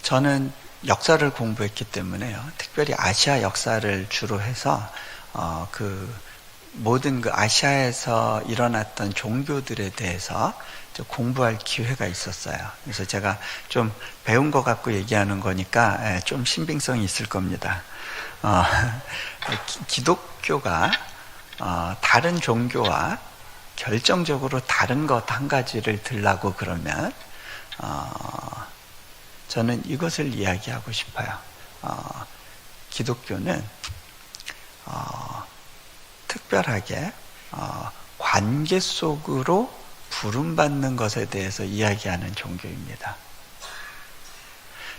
저는 역사를 공부했기 때문에요. 특별히 아시아 역사를 주로 해서 모든 그 아시아에서 일어났던 종교들에 대해서 공부할 기회가 있었어요. 그래서 제가 좀 배운 것 갖고 얘기하는 거니까 좀 신빙성이 있을 겁니다. 기독교가 다른 종교와 결정적으로 다른 것 한 가지를 들라고 그러면 저는 이것을 이야기하고 싶어요. 기독교는 특별하게 관계 속으로 부름받는 것에 대해서 이야기하는 종교입니다.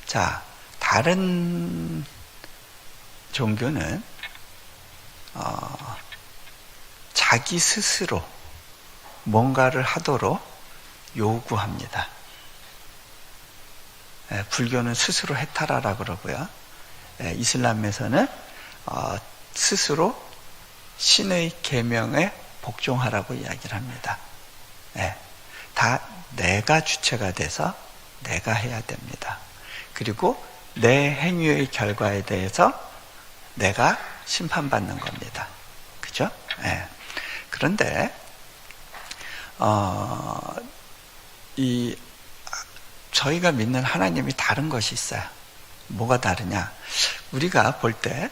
자, 다른 종교는 자기 스스로 뭔가를 하도록 요구합니다. 불교는 스스로 해탈하라 그러고요. 이슬람에서는 스스로 신의 계명에 복종하라고 이야기를 합니다. 다 내가 주체가 돼서 내가 해야 됩니다. 그리고 내 행위의 결과에 대해서 내가 심판받는 겁니다. 그죠? 그런데 저희가 믿는 하나님이 다른 것이 있어요. 뭐가 다르냐? 우리가 볼 때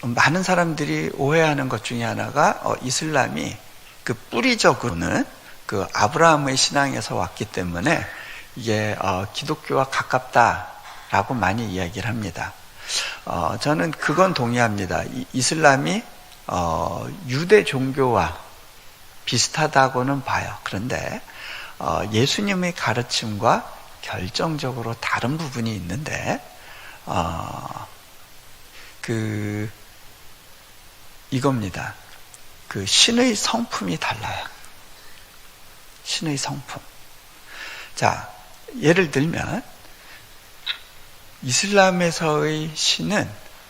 많은 사람들이 오해하는 것 중에 하나가 이슬람이 그 뿌리적으로는 그 아브라함의 신앙에서 왔기 때문에 이게 기독교와 가깝다라고 많이 이야기를 합니다. 저는 그건 동의합니다. 이슬람이 유대 종교와 비슷하다고는 봐요. 그런데 예수님의 가르침과 결정적으로 다른 부분이 있는데 이겁니다. 그 신의 성품이 달라요. 신의 성품. 자, 예를 들면 이슬람에서의 신은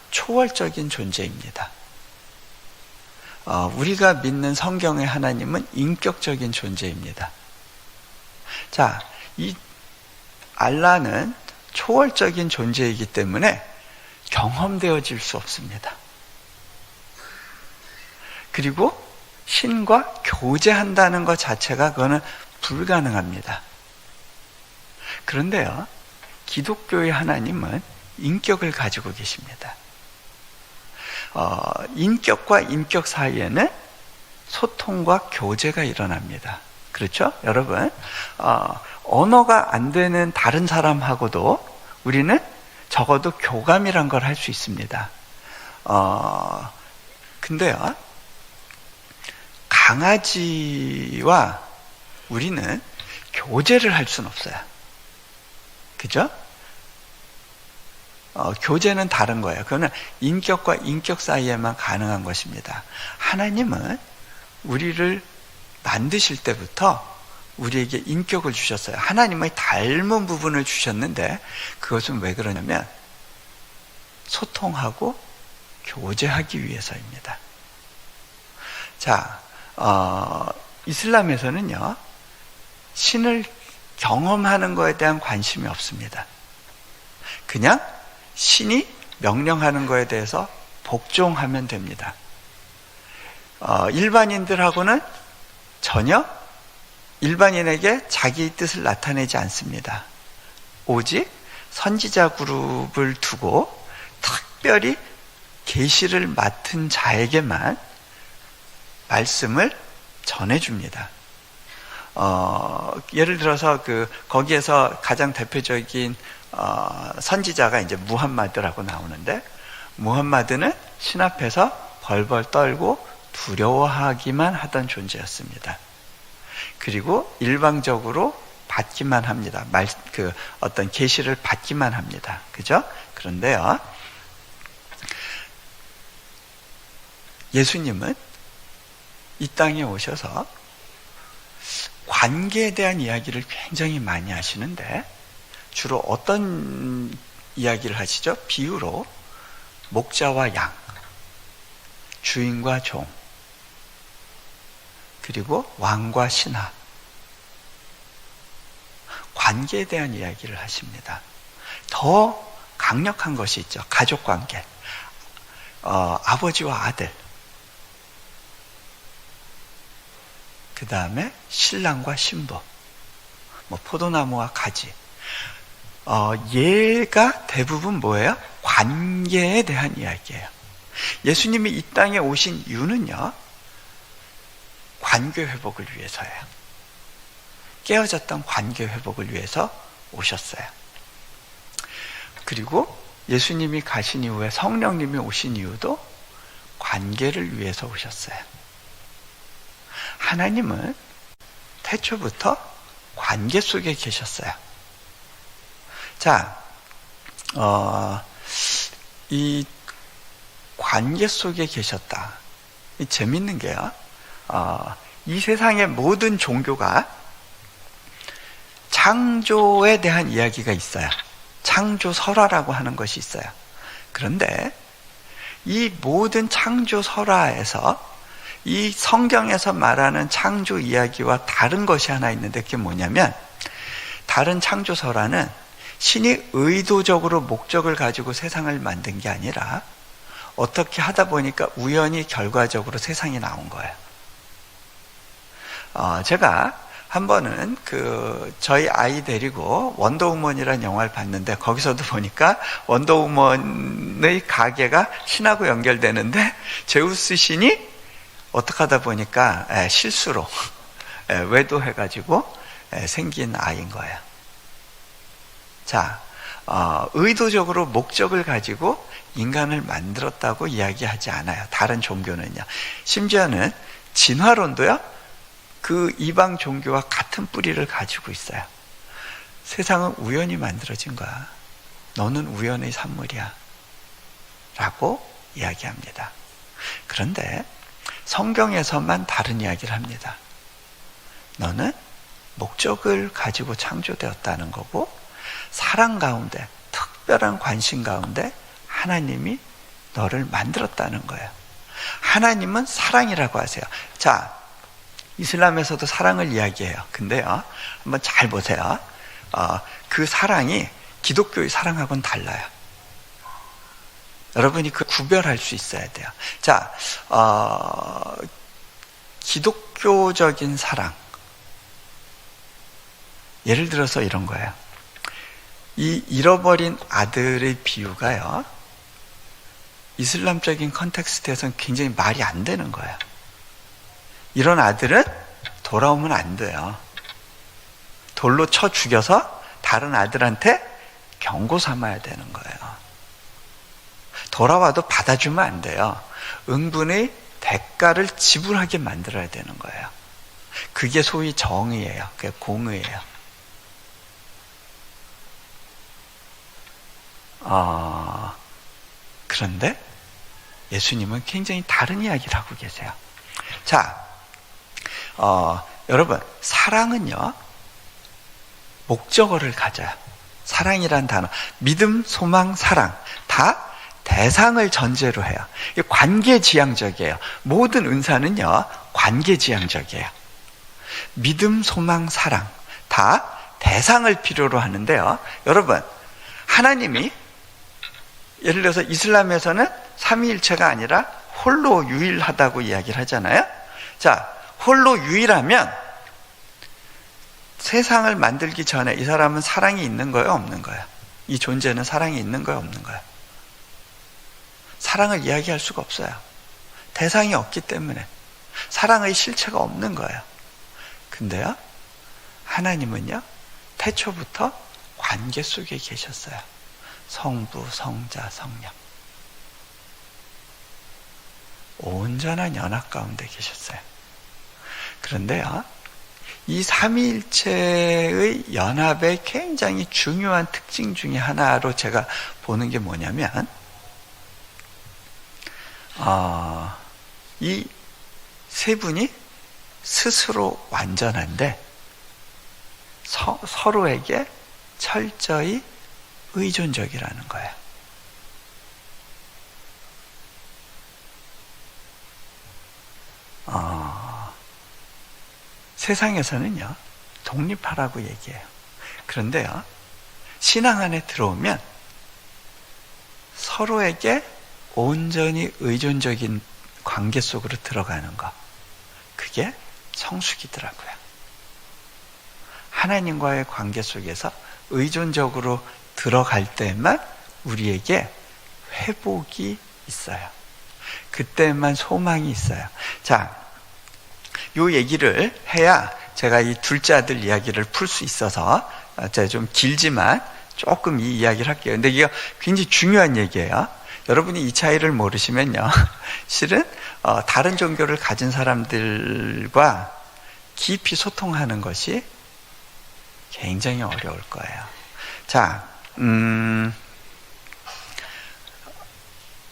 초월적인 존재입니다. 우리가 믿는 성경의 하나님은 인격적인 존재입니다. 자, 이 알라는 초월적인 존재이기 때문에 경험되어질 수 없습니다. 그리고 신과 교제한다는 것 자체가 그거는 불가능합니다. 그런데요, 기독교의 하나님은 인격을 가지고 계십니다. 인격과 인격 사이에는 소통과 교제가 일어납니다. 그렇죠? 여러분, 언어가 안 되는 다른 사람하고도 우리는 적어도 교감이란 걸 할 수 있습니다. 근데요, 강아지와 우리는 교제를 할 수는 없어요. 그죠? 교제는 다른 거예요. 그거는 인격과 인격 사이에만 가능한 것입니다. 하나님은 우리를 만드실 때부터 우리에게 인격을 주셨어요. 하나님의 닮은 부분을 주셨는데 그것은 왜 그러냐면 소통하고 교제하기 위해서입니다. 자, 이슬람에서는요, 신을 경험하는 것에 대한 관심이 없습니다. 그냥 신이 명령하는 것에 대해서 복종하면 됩니다. 일반인들하고는 전혀 일반인에게 자기의 뜻을 나타내지 않습니다. 오직 선지자 그룹을 두고 특별히 계시를 맡은 자에게만 말씀을 전해줍니다. 예를 들어서 거기에서 가장 대표적인 선지자가 이제 무함마드라고 나오는데, 무함마드는 신 앞에서 벌벌 떨고 두려워하기만 하던 존재였습니다. 그리고 일방적으로 받기만 합니다. 어떤 계시를 받기만 합니다. 그죠? 그런데요, 예수님은 이 땅에 오셔서 관계에 대한 이야기를 굉장히 많이 하시는데, 주로 어떤 이야기를 하시죠? 비유로 목자와 양, 주인과 종, 그리고 왕과 신하, 관계에 대한 이야기를 하십니다. 더 강력한 것이 있죠. 가족관계. 아버지와 아들. 그 다음에 신랑과 신부. 포도나무와 가지. 얘가 대부분 뭐예요? 관계에 대한 이야기예요. 예수님이 이 땅에 오신 이유는요, 관계 회복을 위해서예요. 깨어졌던 관계 회복을 위해서 오셨어요. 그리고 예수님이 가신 이후에 성령님이 오신 이유도 관계를 위해서 오셨어요. 하나님은 태초부터 관계 속에 계셨어요. 자, 이 관계 속에 계셨다. 이 재밌는 게요, 이 세상의 모든 종교가 창조에 대한 이야기가 있어요. 창조설화라고 하는 것이 있어요. 그런데 이 모든 창조설화에서 이 성경에서 말하는 창조 이야기와 다른 것이 하나 있는데, 그게 뭐냐면, 다른 창조설화는 신이 의도적으로 목적을 가지고 세상을 만든 게 아니라 어떻게 하다 보니까 우연히 결과적으로 세상이 나온 거예요. 제가 한 번은 저희 아이 데리고 원더우먼이라는 영화를 봤는데, 거기서도 보니까 원더우먼의 가게가 신하고 연결되는데, 제우스 신이 어떻게 하다 보니까 실수로 외도해가지고 생긴 아이인 거예요. 자, 의도적으로 목적을 가지고 인간을 만들었다고 이야기하지 않아요. 다른 종교는요. 심지어는 진화론도요, 그 이방 종교와 같은 뿌리를 가지고 있어요. 세상은 우연히 만들어진 거야. 너는 우연의 산물이야. 라고 이야기합니다. 그런데 성경에서만 다른 이야기를 합니다. 너는 목적을 가지고 창조되었다는 거고, 사랑 가운데, 특별한 관심 가운데 하나님이 너를 만들었다는 거예요. 하나님은 사랑이라고 하세요. 자, 이슬람에서도 사랑을 이야기해요. 근데요, 한번 잘 보세요. 그 사랑이 기독교의 사랑하고는 달라요. 여러분이 그 구별할 수 있어야 돼요. 자, 기독교적인 사랑. 예를 들어서 이런 거예요. 이 잃어버린 아들의 비유가요, 이슬람적인 컨텍스트에서는 굉장히 말이 안 되는 거예요. 이런 아들은 돌아오면 안 돼요. 돌로 쳐 죽여서 다른 아들한테 경고 삼아야 되는 거예요. 돌아와도 받아주면 안 돼요. 응분의 대가를 지불하게 만들어야 되는 거예요. 그게 소위 정의예요. 그게 공의예요. 그런데 예수님은 굉장히 다른 이야기를 하고 계세요. 자, 여러분, 사랑은요, 목적어를 가져요. 사랑이란 단어, 믿음, 소망, 사랑, 다 대상을 전제로 해요. 관계지향적이에요. 모든 은사는요, 관계지향적이에요. 믿음, 소망, 사랑, 다 대상을 필요로 하는데요. 여러분, 하나님이 예를 들어서 이슬람에서는 삼위일체가 아니라 홀로 유일하다고 이야기를 하잖아요. 자, 홀로 유일하면 세상을 만들기 전에 이 사람은 사랑이 있는 거예요, 없는 거예요? 이 존재는 사랑이 있는 거예요, 없는 거예요? 사랑을 이야기할 수가 없어요. 대상이 없기 때문에 사랑의 실체가 없는 거예요. 근데요, 하나님은요, 태초부터 관계 속에 계셨어요. 성부, 성자, 성령. 온전한 연합 가운데 계셨어요. 그런데요, 이 삼위일체의 연합의 굉장히 중요한 특징 중에 하나로 제가 보는 게 뭐냐면, 이 세 분이 스스로 완전한데 서로에게 철저히 의존적이라는 거예요. 세상에서는요, 독립하라고 얘기해요. 그런데요, 신앙 안에 들어오면 서로에게 온전히 의존적인 관계 속으로 들어가는 것, 그게 성숙이더라고요. 하나님과의 관계 속에서 의존적으로 들어갈 때만 우리에게 회복이 있어요. 그때만 소망이 있어요. 자, 요 얘기를 해야 제가 이 둘째 아들 이야기를 풀 수 있어서 제가 좀 길지만 조금 이 이야기를 할게요. 근데 이게 굉장히 중요한 얘기예요. 여러분이 이 차이를 모르시면요, 실은 다른 종교를 가진 사람들과 깊이 소통하는 것이 굉장히 어려울 거예요. 자,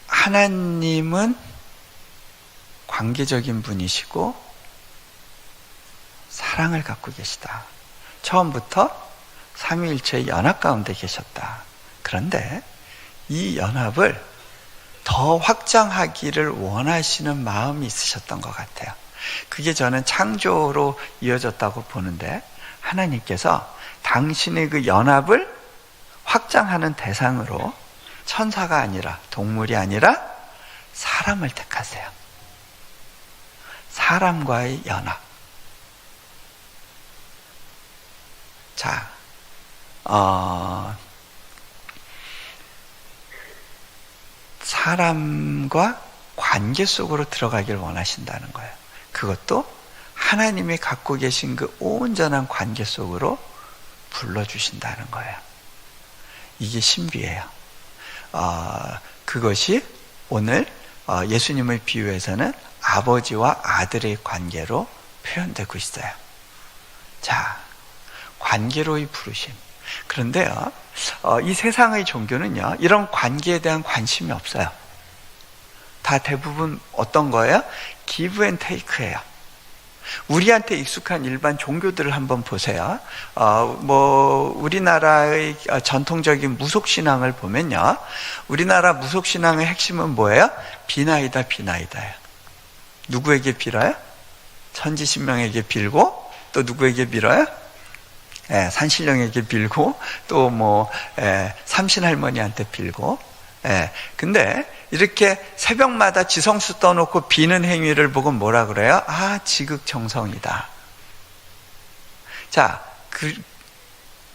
하나님은 관계적인 분이시고 사랑을 갖고 계시다. 처음부터 삼위일체의 연합 가운데 계셨다. 그런데 이 연합을 더 확장하기를 원하시는 마음이 있으셨던 것 같아요. 그게 저는 창조로 이어졌다고 보는데, 하나님께서 당신의 그 연합을 확장하는 대상으로 천사가 아니라, 동물이 아니라 사람을 택하세요. 사람과의 연합. 자, 사람과 관계 속으로 들어가길 원하신다는 거예요. 그것도 하나님이 갖고 계신 그 온전한 관계 속으로 불러주신다는 거예요. 이게 신비예요. 그것이 오늘 예수님의 비유에서는 아버지와 아들의 관계로 표현되고 있어요. 자, 관계로의 부르심. 그런데요, 이 세상의 종교는요, 이런 관계에 대한 관심이 없어요. 다 대부분 어떤 거예요? give and take예요. 우리한테 익숙한 일반 종교들을 한번 보세요. 우리나라의 전통적인 무속신앙을 보면요, 우리나라 무속신앙의 핵심은 뭐예요? 비나이다, 비나이다예요. 누구에게 빌어요? 천지신명에게 빌고, 또 누구에게 빌어요? 산신령에게 빌고, 또 삼신할머니한테 빌고. 근데 이렇게 새벽마다 지성수 떠놓고 비는 행위를 보고 뭐라 그래요? 지극정성이다. 자,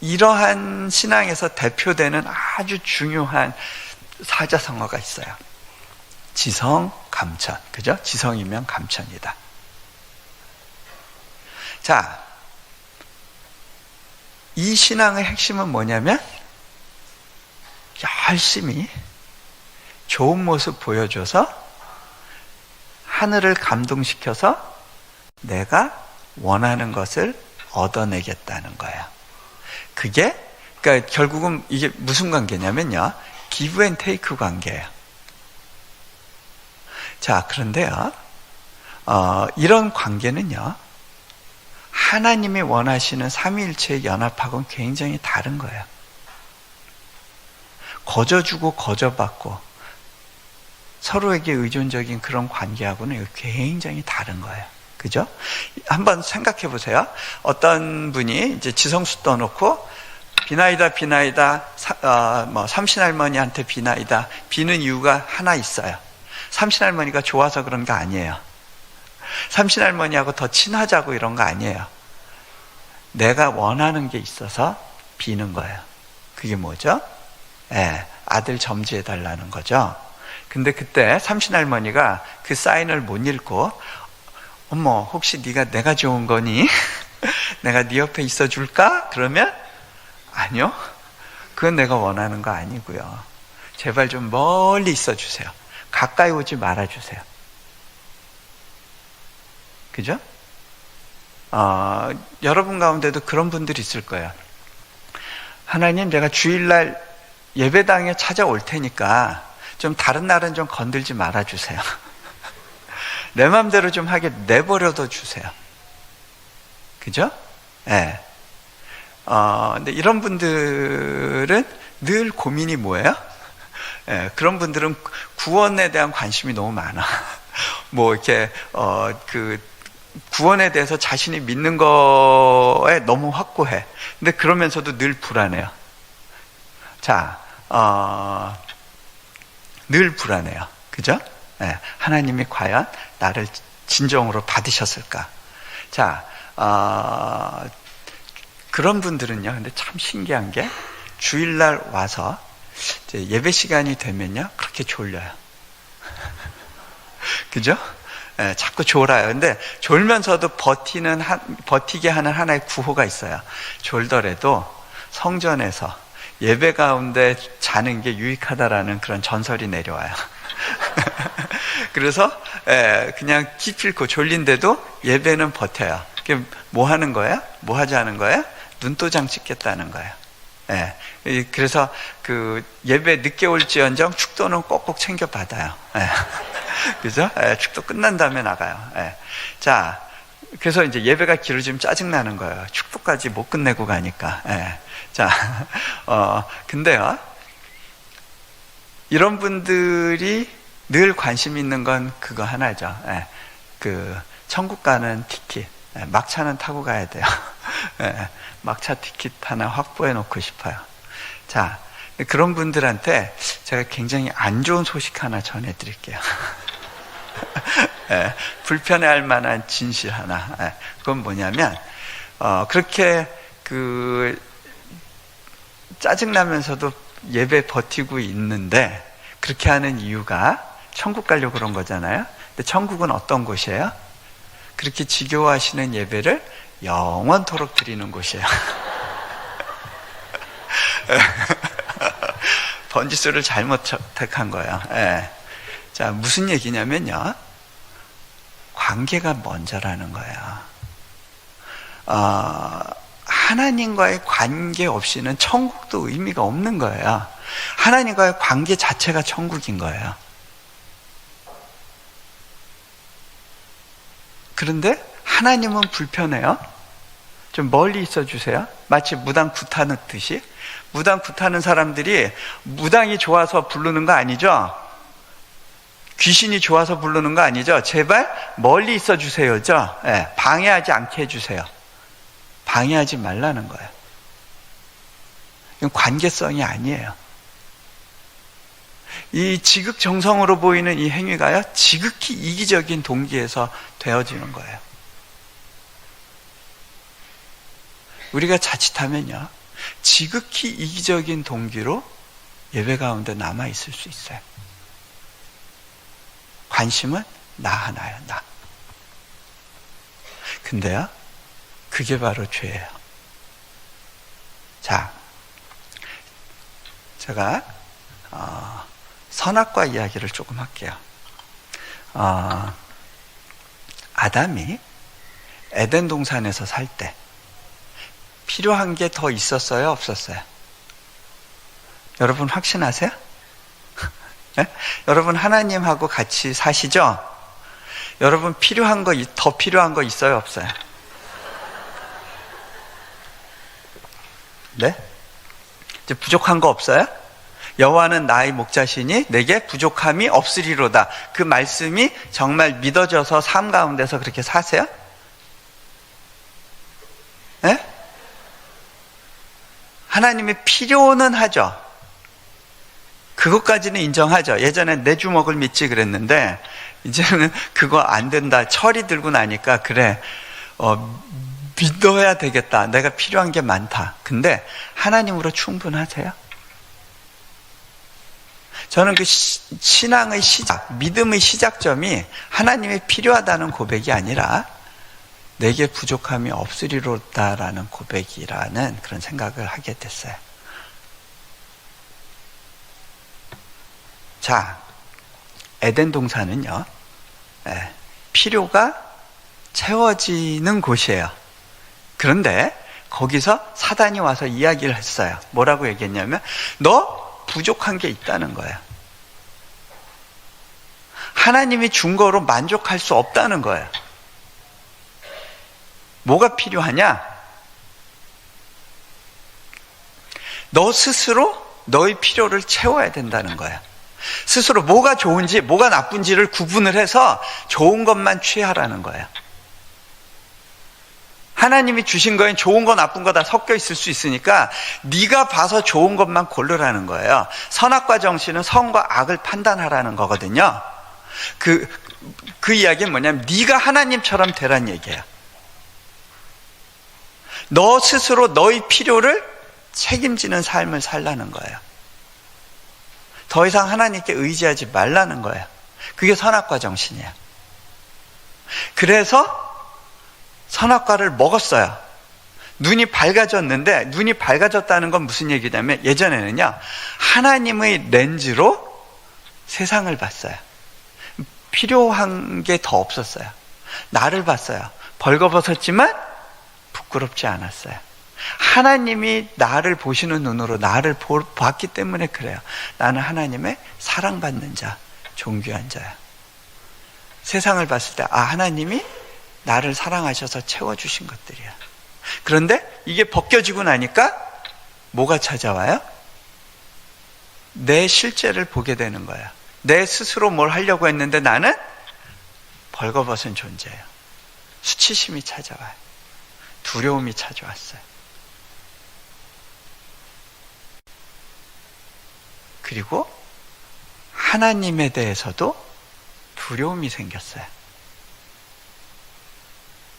이러한 신앙에서 대표되는 아주 중요한 사자성어가 있어요. 지성, 감천. 그죠? 지성이면 감천이다. 자, 이 신앙의 핵심은 뭐냐면, 열심히 좋은 모습 보여줘서 하늘을 감동시켜서 내가 원하는 것을 얻어내겠다는 거예요. 그러니까 결국은 이게 무슨 관계냐면요, give and take 관계예요. 자, 그런데요, 이런 관계는요, 하나님이 원하시는 삼위일체의 연합하고는 굉장히 다른 거예요. 거저주고 거저받고 서로에게 의존적인 그런 관계하고는 굉장히 다른 거예요. 그죠? 한번 생각해 보세요. 어떤 분이 이제 지성수 떠놓고 비나이다, 비나이다, 삼신할머니한테 비나이다. 비는 이유가 하나 있어요. 삼신할머니가 좋아서 그런 거 아니에요. 삼신할머니하고 더 친하자고 이런 거 아니에요. 내가 원하는 게 있어서 비는 거예요. 그게 뭐죠? 아들 점지해달라는 거죠. 근데 그때 삼신할머니가 그 사인을 못 읽고, 어머, 혹시 네가 내가 좋은 거니? 내가 네 옆에 있어 줄까? 그러면 아니요, 그건 내가 원하는 거 아니고요. 제발 좀 멀리 있어 주세요. 가까이 오지 말아 주세요. 그죠? 여러분 가운데도 그런 분들이 있을 거예요. 하나님, 내가 주일날 예배당에 찾아올 테니까 좀 다른 날은 좀 건들지 말아 주세요. 내 마음대로 좀 하게 내버려둬 주세요. 그죠? 근데 이런 분들은 늘 고민이 뭐예요? 그런 분들은 구원에 대한 관심이 너무 많아. 이렇게 구원에 대해서 자신이 믿는 거에 너무 확고해. 근데 그러면서도 늘 불안해요. 자, 늘 불안해요. 그죠? 네, 하나님이 과연 나를 진정으로 받으셨을까? 자, 그런 분들은요, 근데 참 신기한 게, 주일날 와서 이제 예배 시간이 되면요, 그렇게 졸려요. 그죠? 네, 자꾸 졸아요. 근데 졸면서도 버티게 하는 하나의 구호가 있어요. 졸더라도 성전에서 예배 가운데 자는 게 유익하다라는 그런 전설이 내려와요. 그래서 그냥 기필코 졸린데도 예배는 버텨요. 뭐 하는 거야? 뭐 하자는 거야? 눈도장 찍겠다는 거예요. 그래서 그 예배 늦게 올지언정 축도는 꼭꼭 챙겨 받아요. 그죠? 축도 끝난 다음에 나가요. 자, 그래서 이제 예배가 길어지면 짜증나는 거예요. 축도까지 못 끝내고 가니까. 자, 근데요, 이런 분들이 늘 관심 있는 건 그거 하나죠. 그 천국 가는 티켓, 막차는 타고 가야 돼요. 막차 티켓 하나 확보해 놓고 싶어요. 자, 그런 분들한테 제가 굉장히 안 좋은 소식 하나 전해드릴게요. 불편해할 만한 진실 하나. 그건 뭐냐면, 그렇게 짜증나면서도 예배 버티고 있는데, 그렇게 하는 이유가 천국 가려고 그런 거잖아요. 근데 천국은 어떤 곳이에요? 그렇게 지겨워하시는 예배를 영원토록 드리는 곳이에요. 번지수를 잘못 택한 거예요. 자, 무슨 얘기냐면요, 관계가 먼저라는 거예요. 하나님과의 관계 없이는 천국도 의미가 없는 거예요. 하나님과의 관계 자체가 천국인 거예요. 그런데 하나님은 불편해요. 좀 멀리 있어 주세요. 마치 무당 굿하듯이. 무당 굿하는 사람들이 무당이 좋아서 부르는 거 아니죠? 귀신이 좋아서 부르는 거 아니죠? 제발 멀리 있어 주세요죠? 방해하지 않게 해주세요. 방해하지 말라는 거예요. 이건 관계성이 아니에요. 이 지극정성으로 보이는 이 행위가요, 지극히 이기적인 동기에서 되어지는 거예요. 우리가 자칫하면요, 지극히 이기적인 동기로 예배 가운데 남아있을 수 있어요. 관심은 나 하나요, 나. 근데요, 그게 바로 죄예요. 자, 제가 선악과 이야기를 조금 할게요. 아담이 에덴 동산에서 살 때 필요한 게 더 있었어요, 없었어요? 여러분 확신하세요? 네? 여러분 하나님하고 같이 사시죠? 여러분 필요한 거, 더 필요한 거 있어요, 없어요? 네? 이제 부족한 거 없어요? 여호와는 나의 목자시니 내게 부족함이 없으리로다. 그 말씀이 정말 믿어져서 삶 가운데서 그렇게 사세요? 네? 하나님의 필요는 하죠. 그것까지는 인정하죠. 예전에 내 주먹을 믿지 그랬는데 이제는 그거 안 된다. 철이 들고 나니까 그래, 믿어야 되겠다. 내가 필요한 게 많다. 근데 하나님으로 충분하세요? 저는 그 신앙의 시작, 믿음의 시작점이 하나님이 필요하다는 고백이 아니라 내게 부족함이 없으리로다라는 고백이라는 그런 생각을 하게 됐어요. 자, 에덴 동산은요, 필요가 채워지는 곳이에요. 그런데 거기서 사단이 와서 이야기를 했어요. 뭐라고 얘기했냐면, 너 부족한 게 있다는 거예요. 하나님이 준 거로 만족할 수 없다는 거예요. 뭐가 필요하냐? 너 스스로 너의 필요를 채워야 된다는 거예요. 스스로 뭐가 좋은지 뭐가 나쁜지를 구분을 해서 좋은 것만 취하라는 거예요. 하나님이 주신 거엔 좋은 거 나쁜 거 다 섞여 있을 수 있으니까 네가 봐서 좋은 것만 고르라는 거예요. 선악과 정신은 선과 악을 판단하라는 거거든요. 그 이야기는 뭐냐면 네가 하나님처럼 되란 얘기예요. 너 스스로 너의 필요를 책임지는 삶을 살라는 거예요. 더 이상 하나님께 의지하지 말라는 거예요. 그게 선악과 정신이에요. 그래서 선악과를 먹었어요. 눈이 밝아졌는데, 눈이 밝아졌다는 건 무슨 얘기냐면 예전에는요, 하나님의 렌즈로 세상을 봤어요. 필요한 게 더 없었어요. 나를 봤어요. 벌거벗었지만 부끄럽지 않았어요. 하나님이 나를 보시는 눈으로 나를 봤기 때문에 그래요. 나는 하나님의 사랑받는 자, 존귀한 자야. 세상을 봤을 때 하나님이 나를 사랑하셔서 채워주신 것들이야. 그런데 이게 벗겨지고 나니까 뭐가 찾아와요? 내 실제를 보게 되는 거야. 내 스스로 뭘 하려고 했는데 나는 벌거벗은 존재예요. 수치심이 찾아와요. 두려움이 찾아왔어요. 그리고 하나님에 대해서도 두려움이 생겼어요.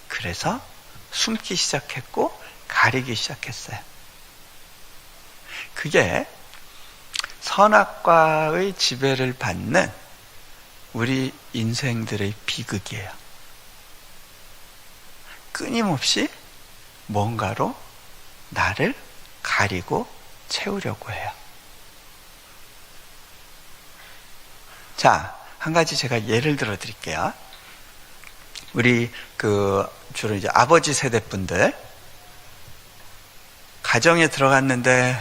그래서 숨기 시작했고 가리기 시작했어요. 그게 선악과의 지배를 받는 우리 인생들의 비극이에요. 끊임없이 뭔가로 나를 가리고 채우려고 해요. 자, 한 가지 제가 예를 들어 드릴게요. 우리 주로 이제 아버지 세대 분들, 가정에 들어갔는데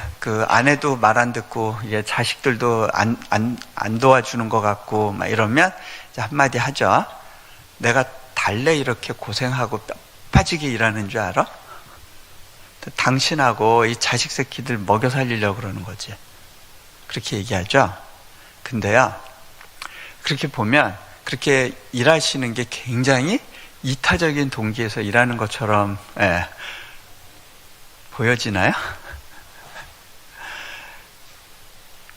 아내도 말 안 듣고 이제 자식들도 안 도와주는 것 같고 막 이러면 이제 한마디 하죠. 내가 달래 이렇게 고생하고 뼈 빠지게 일하는 줄 알아? 당신하고 이 자식 새끼들 먹여 살리려고 그러는 거지. 그렇게 얘기하죠. 근데요, 그렇게 보면 그렇게 일하시는 게 굉장히 이타적인 동기에서 일하는 것처럼 보여지나요?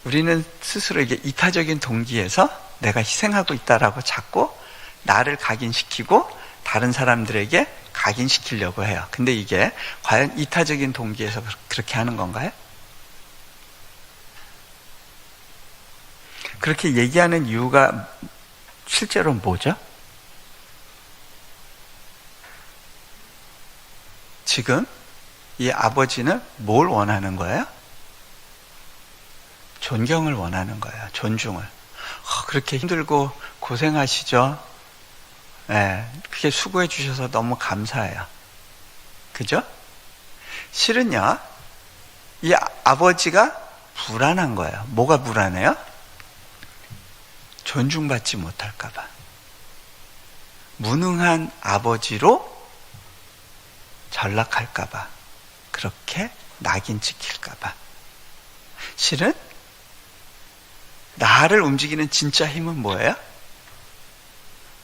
우리는 스스로 이게 이타적인 동기에서 내가 희생하고 있다라고 자꾸 나를 각인시키고 다른 사람들에게 각인시키려고 해요. 근데 이게 과연 이타적인 동기에서 그렇게 하는 건가요? 그렇게 얘기하는 이유가 실제로 뭐죠? 지금 이 아버지는 뭘 원하는 거예요? 존경을 원하는 거예요. 존중을. 그렇게 힘들고 고생하시죠? 그게 수고해 주셔서 너무 감사해요. 그죠? 실은요, 이 아버지가 불안한 거예요. 뭐가 불안해요? 존중받지 못할까봐. 무능한 아버지로 전락할까봐. 그렇게 낙인 찍힐까봐. 실은 나를 움직이는 진짜 힘은 뭐예요?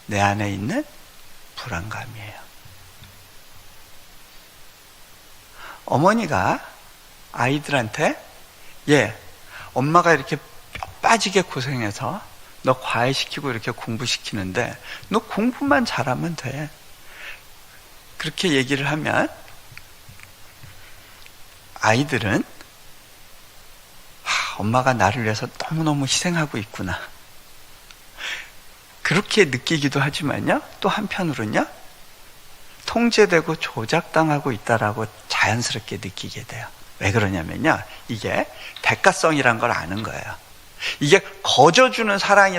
내 안에 있는 불안감이에요. 어머니가 아이들한테 엄마가 이렇게 빠지게 고생해서 너 과외시키고 이렇게 공부시키는데 너 공부만 잘하면 돼. 그렇게 얘기를 하면 아이들은 엄마가 나를 위해서 너무너무 희생하고 있구나. 그렇게 느끼기도 하지만요, 또 한편으로는요, 통제되고 조작당하고 있다라고 자연스럽게 느끼게 돼요. 왜 그러냐면요, 이게 대가성이란 걸 아는 거예요. 이게 거저주는 사랑이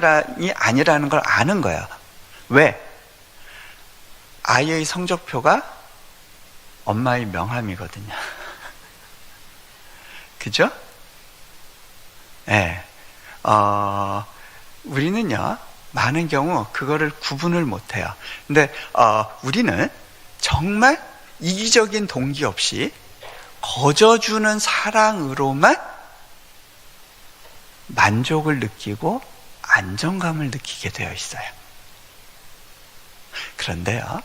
아니라는 걸 아는 거예요. 왜? 아이의 성적표가 엄마의 명함이거든요. 그죠? 우리는요, 많은 경우 그거를 구분을 못해요. 근데 우리는 정말 이기적인 동기 없이 거저주는 사랑으로만 만족을 느끼고 안정감을 느끼게 되어 있어요. 그런데요,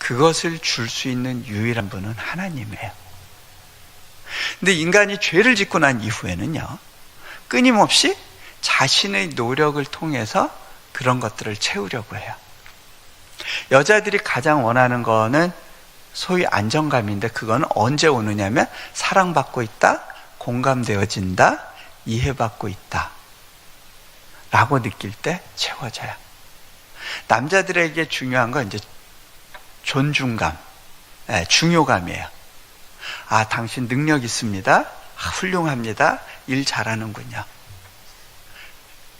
그것을 줄 수 있는 유일한 분은 하나님이에요. 근데 인간이 죄를 짓고 난 이후에는요, 끊임없이 자신의 노력을 통해서 그런 것들을 채우려고 해요. 여자들이 가장 원하는 거는 소위 안정감인데, 그건 언제 오느냐면 사랑받고 있다, 공감되어진다, 이해받고 있다 라고 느낄 때 채워져요. 남자들에게 중요한 건 이제 존중감, 중요감이에요. 아, 당신 능력 있습니다. 훌륭합니다. 일 잘하는군요.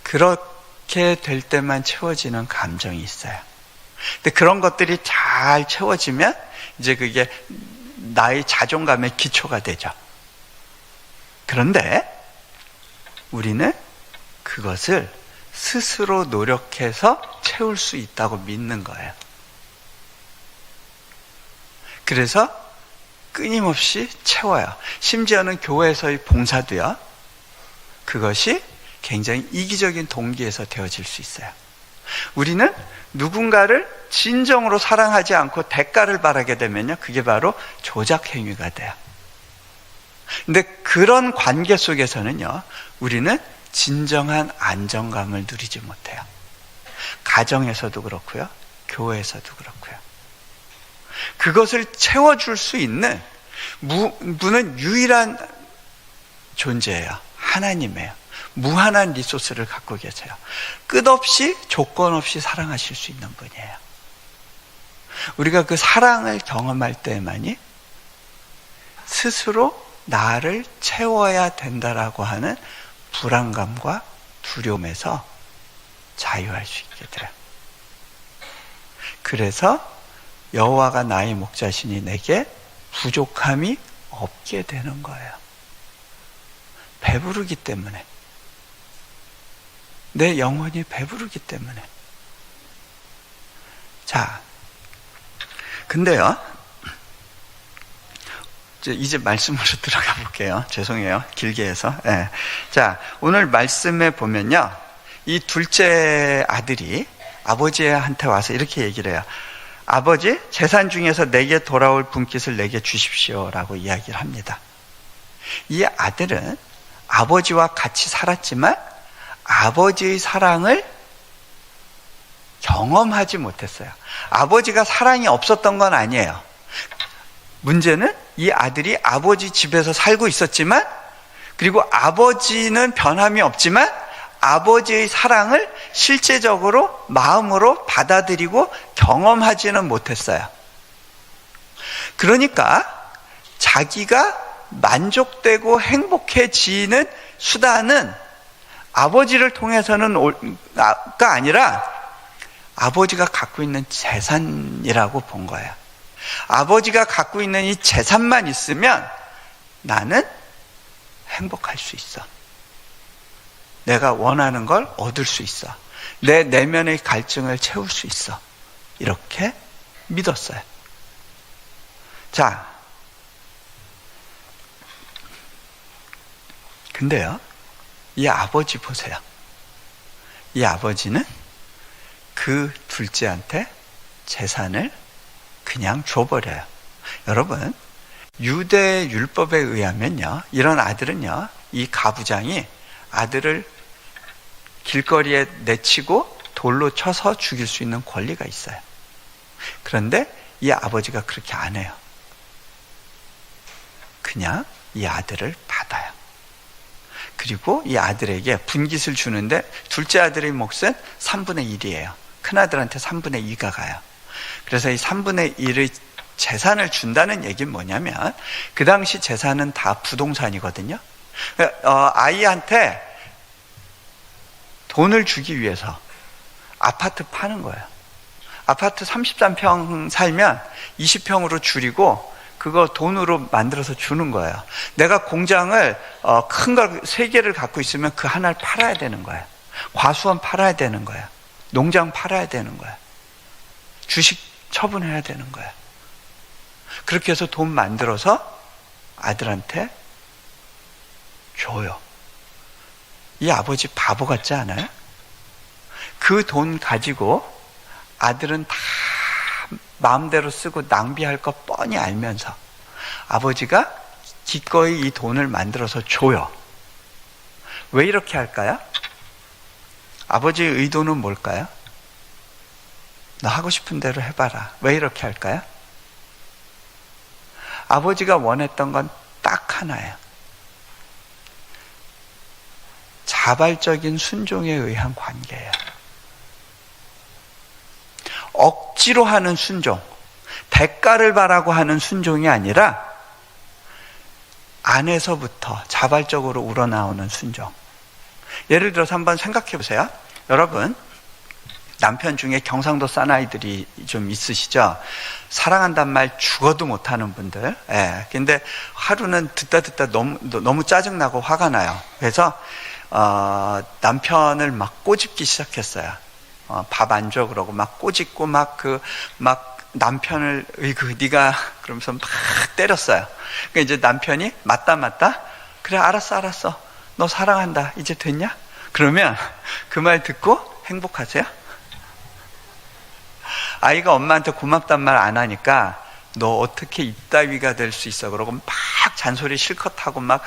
그렇게 될 때만 채워지는 감정이 있어요. 근데 그런 것들이 잘 채워지면 이제 그게 나의 자존감의 기초가 되죠. 그런데 우리는 그것을 스스로 노력해서 채울 수 있다고 믿는 거예요. 그래서 끊임없이 채워요. 심지어는 교회에서의 봉사도요, 그것이 굉장히 이기적인 동기에서 되어질 수 있어요. 우리는 누군가를 진정으로 사랑하지 않고 대가를 바라게 되면요, 그게 바로 조작 행위가 돼요. 근데 그런 관계 속에서는요, 우리는 진정한 안정감을 누리지 못해요. 가정에서도 그렇고요, 교회에서도 그렇고요. 그것을 채워줄 수 있는 분은 유일한 존재예요. 하나님이에요. 무한한 리소스를 갖고 계세요. 끝없이 조건 없이 사랑하실 수 있는 분이에요. 우리가 그 사랑을 경험할 때만이 스스로 나를 채워야 된다라고 하는 불안감과 두려움에서 자유할 수 있게 돼요. 그래서 여호와가 나의 목자시니 내게 부족함이 없게 되는 거예요. 배부르기 때문에. 내 영혼이 배부르기 때문에. 자, 근데요, 이제 말씀으로 들어가 볼게요. 죄송해요. 길게 해서. 네. 자, 오늘 말씀에 보면요, 이 둘째 아들이 아버지한테 와서 이렇게 얘기를 해요. 아버지, 재산 중에서 내게 돌아올 분깃을 내게 주십시오 라고 이야기를 합니다. 이 아들은 아버지와 같이 살았지만 아버지의 사랑을 경험하지 못했어요. 아버지가 사랑이 없었던 건 아니에요. 문제는 이 아들이 아버지 집에서 살고 있었지만, 그리고 아버지는 변함이 없지만 아버지의 사랑을 실제적으로 마음으로 받아들이고 경험하지는 못했어요. 그러니까 자기가 만족되고 행복해지는 수단은 아버지를 통해서는가 아니라 아버지가 갖고 있는 재산이라고 본 거예요. 아버지가 갖고 있는 이 재산만 있으면 나는 행복할 수 있어. 내가 원하는 걸 얻을 수 있어. 내 내면의 갈증을 채울 수 있어. 이렇게 믿었어요. 자, 근데요, 이 아버지 보세요. 이 아버지는 그 둘째한테 재산을 그냥 줘버려요. 여러분, 유대 율법에 의하면요, 이런 아들은요, 이 가부장이 아들을 길거리에 내치고 돌로 쳐서 죽일 수 있는 권리가 있어요. 그런데 이 아버지가 그렇게 안 해요. 그냥 이 아들을 받아요. 그리고 이 아들에게 분깃을 주는데, 둘째 아들의 몫은 3분의 1이에요. 큰아들한테 3분의 2가 가요. 그래서 이 3분의 1의 재산을 준다는 얘기는 뭐냐면, 그 당시 재산은 다 부동산이거든요. 아이한테 돈을 주기 위해서 아파트 파는 거예요. 아파트 33평 살면 20평으로 줄이고 그거 돈으로 만들어서 주는 거예요. 내가 공장을 큰 걸 3개를 갖고 있으면 그 하나를 팔아야 되는 거예요. 과수원 팔아야 되는 거예요. 농장 팔아야 되는 거예요. 주식 처분해야 되는 거예요. 그렇게 해서 돈 만들어서 아들한테 줘요. 이 아버지 바보 같지 않아요? 그 돈 가지고 아들은 다 마음대로 쓰고 낭비할 거 뻔히 알면서 아버지가 기꺼이 이 돈을 만들어서 줘요. 왜 이렇게 할까요? 아버지의 의도는 뭘까요? 너 하고 싶은 대로 해봐라. 왜 이렇게 할까요? 아버지가 원했던 건 딱 하나예요. 자발적인 순종에 의한 관계예요. 억지로 하는 순종, 대가를 바라고 하는 순종이 아니라 안에서부터 자발적으로 우러나오는 순종. 예를 들어서 한번 생각해 보세요. 여러분, 남편 중에 경상도 사나이들이 좀 있으시죠? 사랑한단 말 죽어도 못하는 분들. 예. 근데 하루는 듣다 너무 짜증나고 화가 나요. 그래서 남편을 막 꼬집기 시작했어요. 밥 안 줘 그러고 막 꼬집고 막 남편을 네가 그러면서 막 때렸어요. 그러니까 이제 남편이 맞다 그래 알았어 너 사랑한다 이제 됐냐? 그러면 그 말 듣고 행복하세요? 아이가 엄마한테 고맙단 말 안 하니까 너 어떻게 이따위가 될 수 있어 그러고 막 잔소리 실컷 하고 막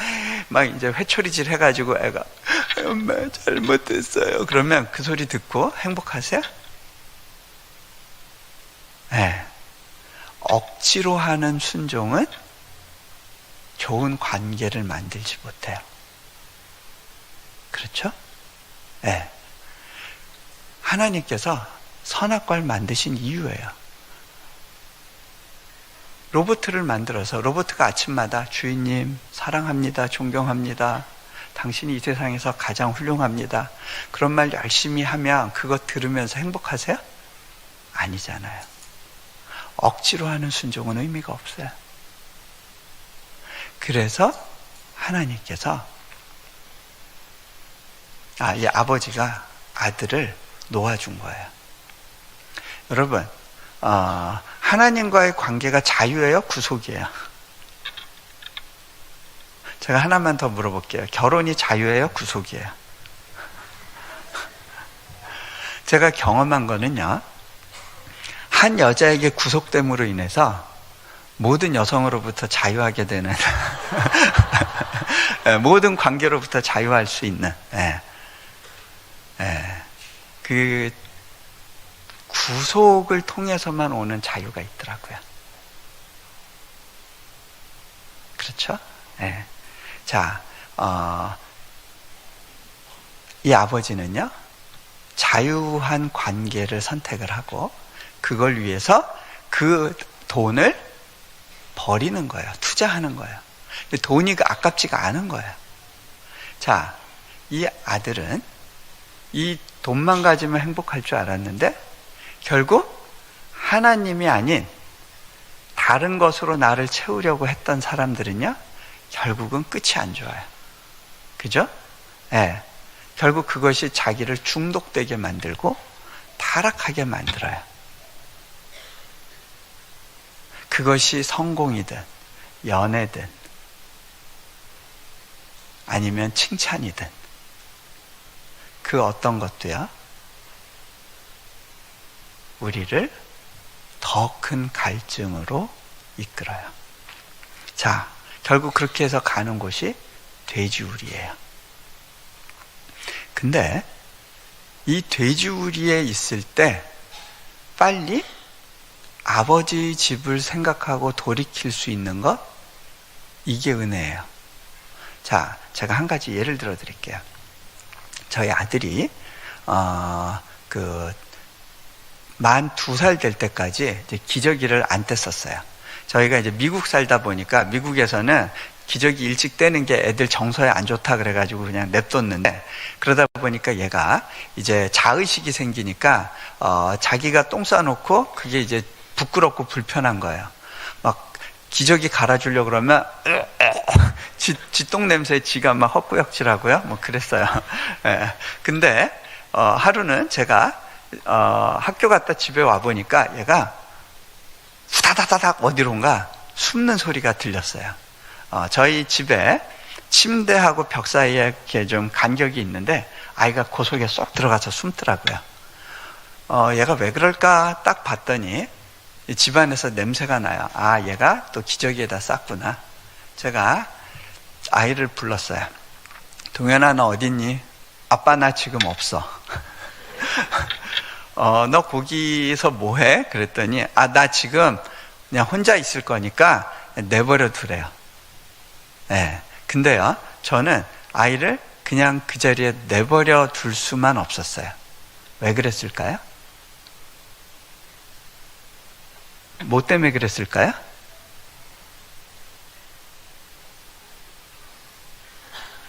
이제 회초리질 해가지고 애가 엄마 잘못했어요 그러면 그 소리 듣고 행복하세요? 네. 억지로 하는 순종은 좋은 관계를 만들지 못해요. 그렇죠? 네. 하나님께서 선악과를 만드신 이유예요. 로봇을 만들어서 로봇가 아침마다 주인님 사랑합니다, 존경합니다, 당신이 이 세상에서 가장 훌륭합니다, 그런 말 열심히 하면 그거 들으면서 행복하세요? 아니잖아요. 억지로 하는 순종은 의미가 없어요. 그래서 하나님께서 이 아버지가 아들을 놓아준 거예요. 여러분, 하나님과의 관계가 자유예요? 구속이에요? 제가 하나만 더 물어볼게요. 결혼이 자유예요? 구속이에요? 제가 경험한 거는요, 한 여자에게 구속됨으로 인해서 모든 여성으로부터 자유하게 되는 모든 관계로부터 자유할 수 있는 그 구속을 통해서만 오는 자유가 있더라고요. 그렇죠? 네. 자, 이 아버지는요, 자유한 관계를 선택을 하고 그걸 위해서 그 돈을 버리는 거예요. 투자하는 거예요. 돈이 아깝지가 않은 거예요. 자, 이 아들은 이 돈만 가지면 행복할 줄 알았는데 결국 하나님이 아닌 다른 것으로 나를 채우려고 했던 사람들은요, 결국은 끝이 안 좋아요. 그죠? 네. 결국 그것이 자기를 중독되게 만들고 타락하게 만들어요. 그것이 성공이든 연애든 아니면 칭찬이든 그 어떤 것도요, 우리를 더 큰 갈증으로 이끌어요. 자, 결국 그렇게 해서 가는 곳이 돼지우리예요. 근데 이 돼지우리에 있을 때 빨리 아버지의 집을 생각하고 돌이킬 수 있는 것, 이게 은혜예요. 자, 제가 한 가지 예를 들어 드릴게요. 저희 아들이 만 2살 될 때까지 이제 기저귀를 안 뗐었어요. 저희가 이제 미국 살다 보니까 미국에서는 기저귀 일찍 떼는 게 애들 정서에 안 좋다 그래가지고 그냥 냅뒀는데, 그러다 보니까 얘가 이제 자의식이 생기니까 자기가 똥 싸놓고 그게 이제 부끄럽고 불편한 거예요. 막 기저귀 갈아주려고 그러면 지 똥 냄새에 지가 막 헛구역질하고요. 뭐 그랬어요. 예. 근데 하루는 제가 학교 갔다 집에 와 보니까 얘가 후다다다닥 어디론가 숨는 소리가 들렸어요. 저희 집에 침대하고 벽 사이에 이렇게 좀 간격이 있는데 아이가 그 속에 쏙 들어가서 숨더라고요. 얘가 왜 그럴까 딱 봤더니 집안에서 냄새가 나요. 아, 얘가 또 기저귀에다 쌌구나. 제가 아이를 불렀어요. 동현아, 너 어딨니? 아빠, 나 지금 없어. 너 거기서 뭐해? 그랬더니, 아, 나 지금 그냥 혼자 있을 거니까 내버려 두래요. 네. 근데요, 저는 아이를 그냥 그 자리에 내버려 둘 수만 없었어요. 왜 그랬을까요? 뭐 때문에 그랬을까요?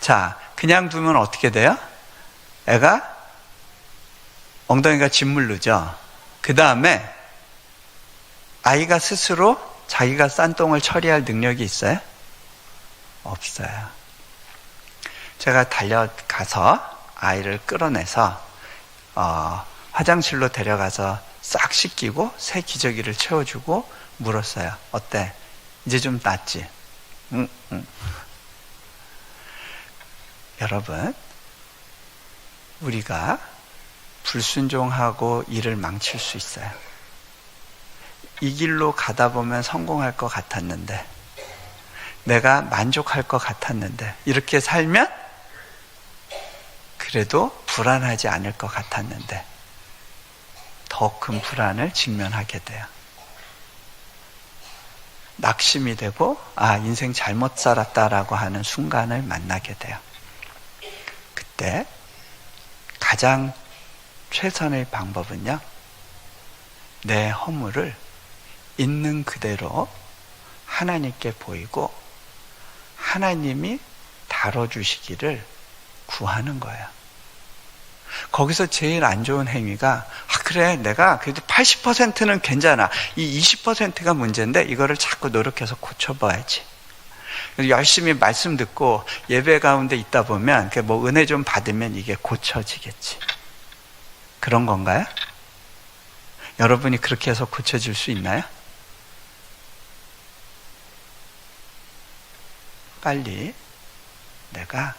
자, 그냥 두면 어떻게 돼요? 애가 엉덩이가 짓물르죠. 그 다음에 아이가 스스로 자기가 싼 똥을 처리할 능력이 있어요? 없어요. 제가 달려가서 아이를 끌어내서 화장실로 데려가서 싹 씻기고 새 기저귀를 채워주고 물었어요. 어때? 이제 좀 낫지? 응. 여러분, 우리가 불순종하고 일을 망칠 수 있어요. 이 길로 가다 보면 성공할 것 같았는데, 내가 만족할 것 같았는데, 이렇게 살면 그래도 불안하지 않을 것 같았는데 더 큰 불안을 직면하게 돼요. 낙심이 되고 아, 인생 잘못 살았다라고 하는 순간을 만나게 돼요. 그때 가장 최선의 방법은요, 내 허물을 있는 그대로 하나님께 보이고 하나님이 다뤄주시기를 구하는 거예요. 거기서 제일 안 좋은 행위가 그래, 내가 그래도 80%는 괜찮아, 이 20%가 문제인데 이거를 자꾸 노력해서 고쳐봐야지. 열심히 말씀 듣고 예배 가운데 있다 보면 뭐 은혜 좀 받으면 이게 고쳐지겠지. 그런 건가요? 여러분이 그렇게 해서 고쳐질 수 있나요? 빨리 내가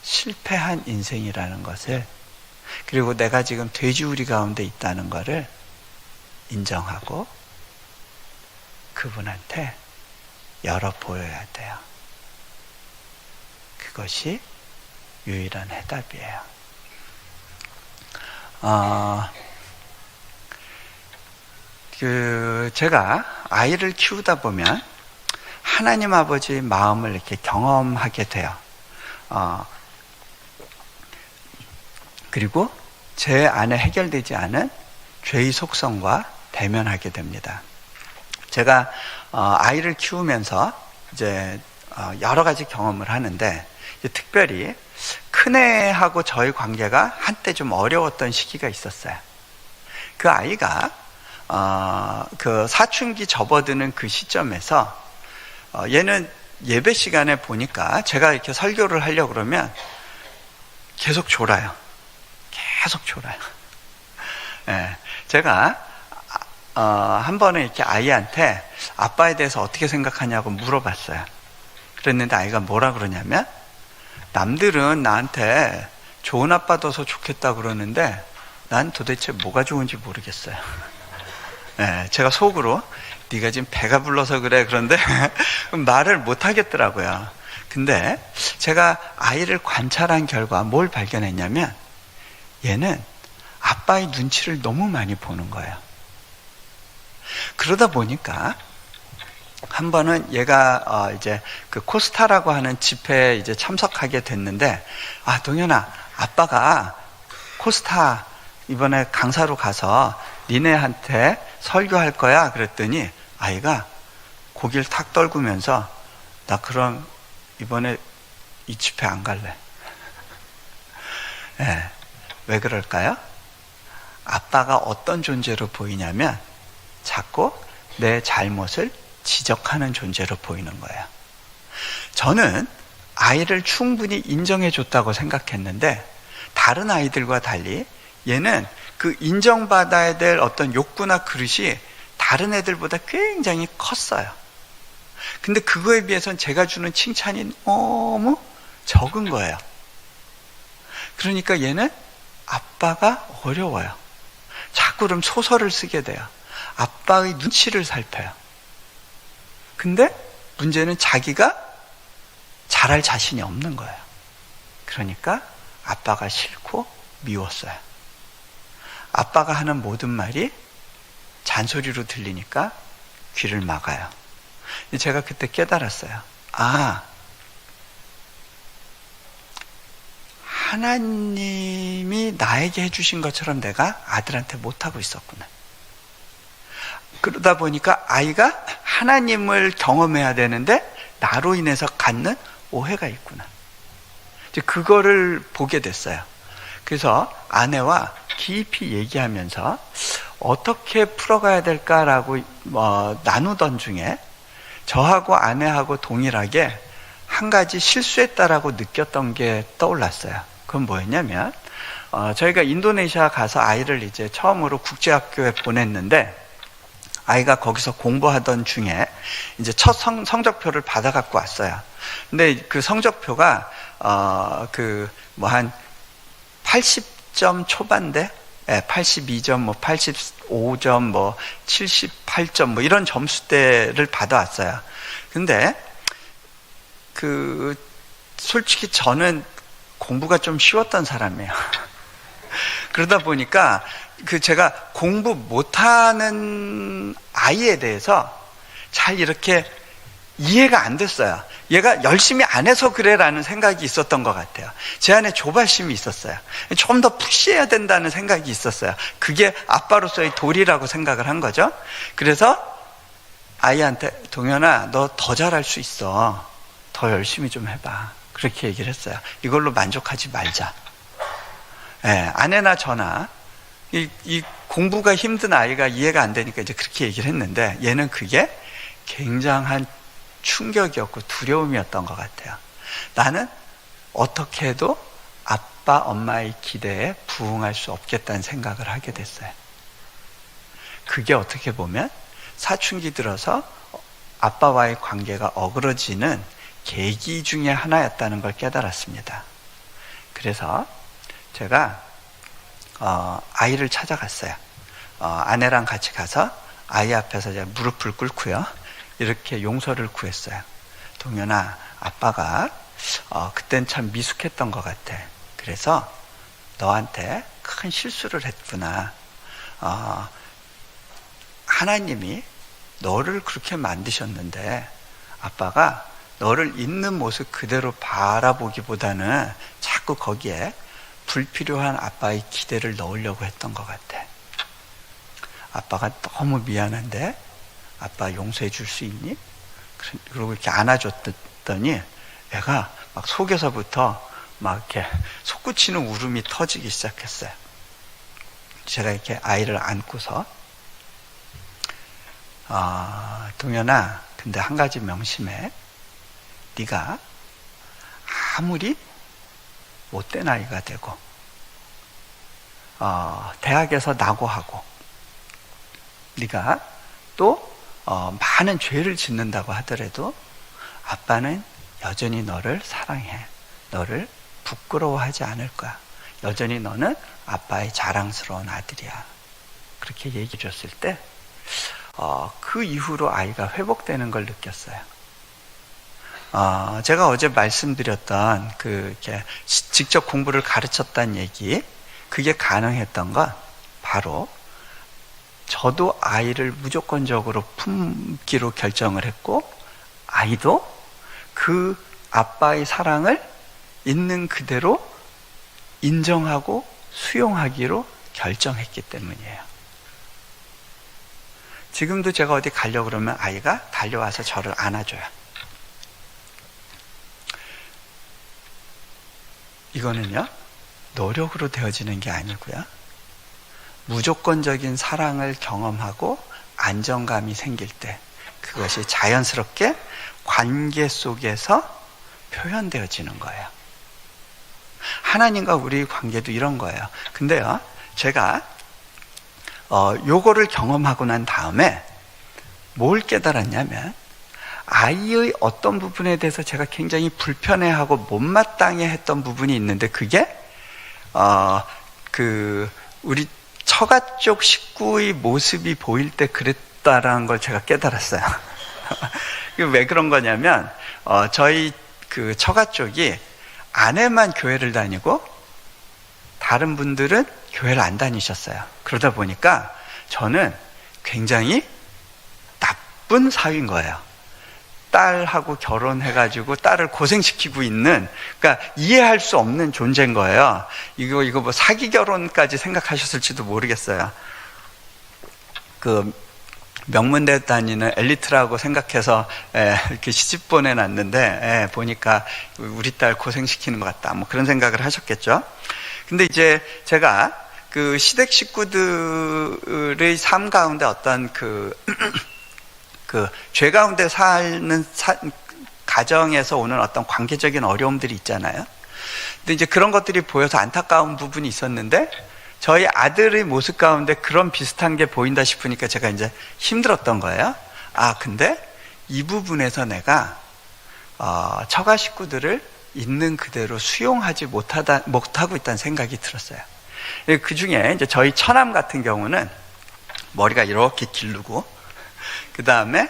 실패한 인생이라는 것을, 그리고 내가 지금 돼지우리 가운데 있다는 것을 인정하고 그분한테 열어보여야 돼요. 그것이 유일한 해답이에요. 제가 아이를 키우다 보면 하나님 아버지의 마음을 이렇게 경험하게 돼요. 그리고 제 안에 해결되지 않은 죄의 속성과 대면하게 됩니다. 제가 아이를 키우면서 이제 여러 가지 경험을 하는데, 특별히 큰애하고 저의 관계가 한때 좀 어려웠던 시기가 있었어요. 그 아이가 그 사춘기 접어드는 그 시점에서 얘는 예배 시간에 보니까 제가 이렇게 설교를 하려고 그러면 계속 졸아요. 계속 졸아요. 네, 제가 한 번은 이렇게 아이한테 아빠에 대해서 어떻게 생각하냐고 물어봤어요. 그랬는데 아이가 뭐라 그러냐면, 남들은 나한테 좋은 아빠 둬서 좋겠다 그러는데 난 도대체 뭐가 좋은지 모르겠어요. 네, 제가 속으로 네가 지금 배가 불러서 그래, 그런데 말을 못 하겠더라고요. 근데 제가 아이를 관찰한 결과 뭘 발견했냐면, 얘는 아빠의 눈치를 너무 많이 보는 거예요. 그러다 보니까 한 번은 얘가 이제 그 코스타라고 하는 집회에 이제 참석하게 됐는데, 동현아, 아빠가 코스타 이번에 강사로 가서 니네한테 설교할 거야. 그랬더니 아이가 고개를 탁 떨구면서, 나 그럼 이번에 이 집회 안 갈래. 네. 왜 그럴까요? 아빠가 어떤 존재로 보이냐면 자꾸 내 잘못을 지적하는 존재로 보이는 거예요. 저는 아이를 충분히 인정해 줬다고 생각했는데, 다른 아이들과 달리 얘는 그 인정받아야 될 어떤 욕구나 그릇이 다른 애들보다 굉장히 컸어요. 근데 그거에 비해서는 제가 주는 칭찬이 너무 적은 거예요. 그러니까 얘는 아빠가 어려워요. 자꾸 그럼 소설을 쓰게 돼요. 아빠의 눈치를 살펴요. 근데 문제는 자기가 잘할 자신이 없는 거예요. 그러니까 아빠가 싫고 미웠어요. 아빠가 하는 모든 말이 잔소리로 들리니까 귀를 막아요. 제가 그때 깨달았어요. 하나님이 나에게 해주신 것처럼 내가 아들한테 못하고 있었구나. 그러다 보니까 아이가 하나님을 경험해야 되는데 나로 인해서 갖는 오해가 있구나. 이제 그거를 보게 됐어요. 그래서 아내와 깊이 얘기하면서 어떻게 풀어가야 될까라고 나누던 중에 저하고 아내하고 동일하게 한 가지 실수했다라고 느꼈던 게 떠올랐어요. 그건 뭐였냐면 저희가 인도네시아 가서 아이를 이제 처음으로 국제학교에 보냈는데 아이가 거기서 공부하던 중에 이제 첫 성적표를 받아 갖고 왔어요. 근데 그 성적표가 한 80점 초반대, 82점, 85점, 78점, 이런 점수대를 받아왔어요. 근데 솔직히 저는 공부가 좀 쉬웠던 사람이에요. 그러다 보니까 제가 공부 못하는 아이에 대해서 잘 이렇게 이해가 안 됐어요. 얘가 열심히 안 해서 그래라는 생각이 있었던 것 같아요. 제 안에 조바심이 있었어요. 좀 더 푸시해야 된다는 생각이 있었어요. 그게 아빠로서의 도리라고 생각을 한 거죠. 그래서 아이한테 동현아, 너 더 잘할 수 있어. 더 열심히 좀 해봐. 그렇게 얘기를 했어요. 이걸로 만족하지 말자. 아내나 저나 이 공부가 힘든 아이가 이해가 안 되니까 이제 그렇게 얘기를 했는데 얘는 그게 굉장한 충격이었고 두려움이었던 것 같아요. 나는 어떻게 해도 아빠, 엄마의 기대에 부응할 수 없겠다는 생각을 하게 됐어요. 그게 어떻게 보면 사춘기 들어서 아빠와의 관계가 어그러지는 계기 중에 하나였다는 걸 깨달았습니다. 그래서 제가 아이를 찾아갔어요. 아내랑 같이 가서 아이 앞에서 제가 무릎을 꿇고요. 이렇게 용서를 구했어요. 동현아, 아빠가 그땐 참 미숙했던 것 같아. 그래서 너한테 큰 실수를 했구나. 하나님이 너를 그렇게 만드셨는데 아빠가 너를 있는 모습 그대로 바라보기보다는 자꾸 거기에 불필요한 아빠의 기대를 넣으려고 했던 것 같아. 아빠가 너무 미안한데 아빠 용서해 줄 수 있니? 그러고 이렇게 안아줬더니 애가 막 속에서부터 막 이렇게 솟구치는 울음이 터지기 시작했어요. 제가 이렇게 아이를 안고서 동현아, 근데 한 가지 명심해. 네가 아무리 못된 아이가 되고 대학에서 낙오하고 네가 또 많은 죄를 짓는다고 하더라도 아빠는 여전히 너를 사랑해. 너를 부끄러워하지 않을 거야. 여전히 너는 아빠의 자랑스러운 아들이야. 그렇게 얘기해 줬을 때 그 이후로 아이가 회복되는 걸 느꼈어요. 제가 어제 말씀드렸던 이렇게 직접 공부를 가르쳤다는 얘기, 그게 가능했던 건 바로 저도 아이를 무조건적으로 품기로 결정을 했고 아이도 그 아빠의 사랑을 있는 그대로 인정하고 수용하기로 결정했기 때문이에요. 지금도 제가 어디 가려고 그러면 아이가 달려와서 저를 안아줘요. 이거는요, 노력으로 되어지는 게 아니고요, 무조건적인 사랑을 경험하고 안정감이 생길 때 그것이 자연스럽게 관계 속에서 표현되어지는 거예요. 하나님과 우리의 관계도 이런 거예요. 근데요, 제가 요거를 경험하고 난 다음에 뭘 깨달았냐면 아이의 어떤 부분에 대해서 제가 굉장히 불편해하고 못마땅해 했던 부분이 있는데 그게 우리 처가 쪽 식구의 모습이 보일 때 그랬다라는 걸 제가 깨달았어요. 왜 그런 거냐면, 저희 그 처가 쪽이 아내만 교회를 다니고 다른 분들은 교회를 안 다니셨어요. 그러다 보니까 저는 굉장히 나쁜 사위인 거예요. 딸하고 결혼해가지고 딸을 고생시키고 있는, 그러니까 이해할 수 없는 존재인 거예요. 이거 뭐 사기 결혼까지 생각하셨을지도 모르겠어요. 그 명문대 다니는 엘리트라고 생각해서 이렇게 시집 보내놨는데 보니까 우리 딸 고생시키는 것 같다, 뭐 그런 생각을 하셨겠죠. 근데 이제 제가 그 시댁 식구들의 삶 가운데 어떤 그 죄 가운데 사는 가정에서 오는 어떤 관계적인 어려움들이 있잖아요. 근데 이제 그런 것들이 보여서 안타까운 부분이 있었는데, 저희 아들의 모습 가운데 그런 비슷한 게 보인다 싶으니까 제가 이제 힘들었던 거예요. 근데 이 부분에서 내가 처가 식구들을 있는 그대로 수용하지 못하고 있다는 생각이 들었어요. 그 중에 이제 저희 처남 같은 경우는 머리가 이렇게 기르고, 그 다음에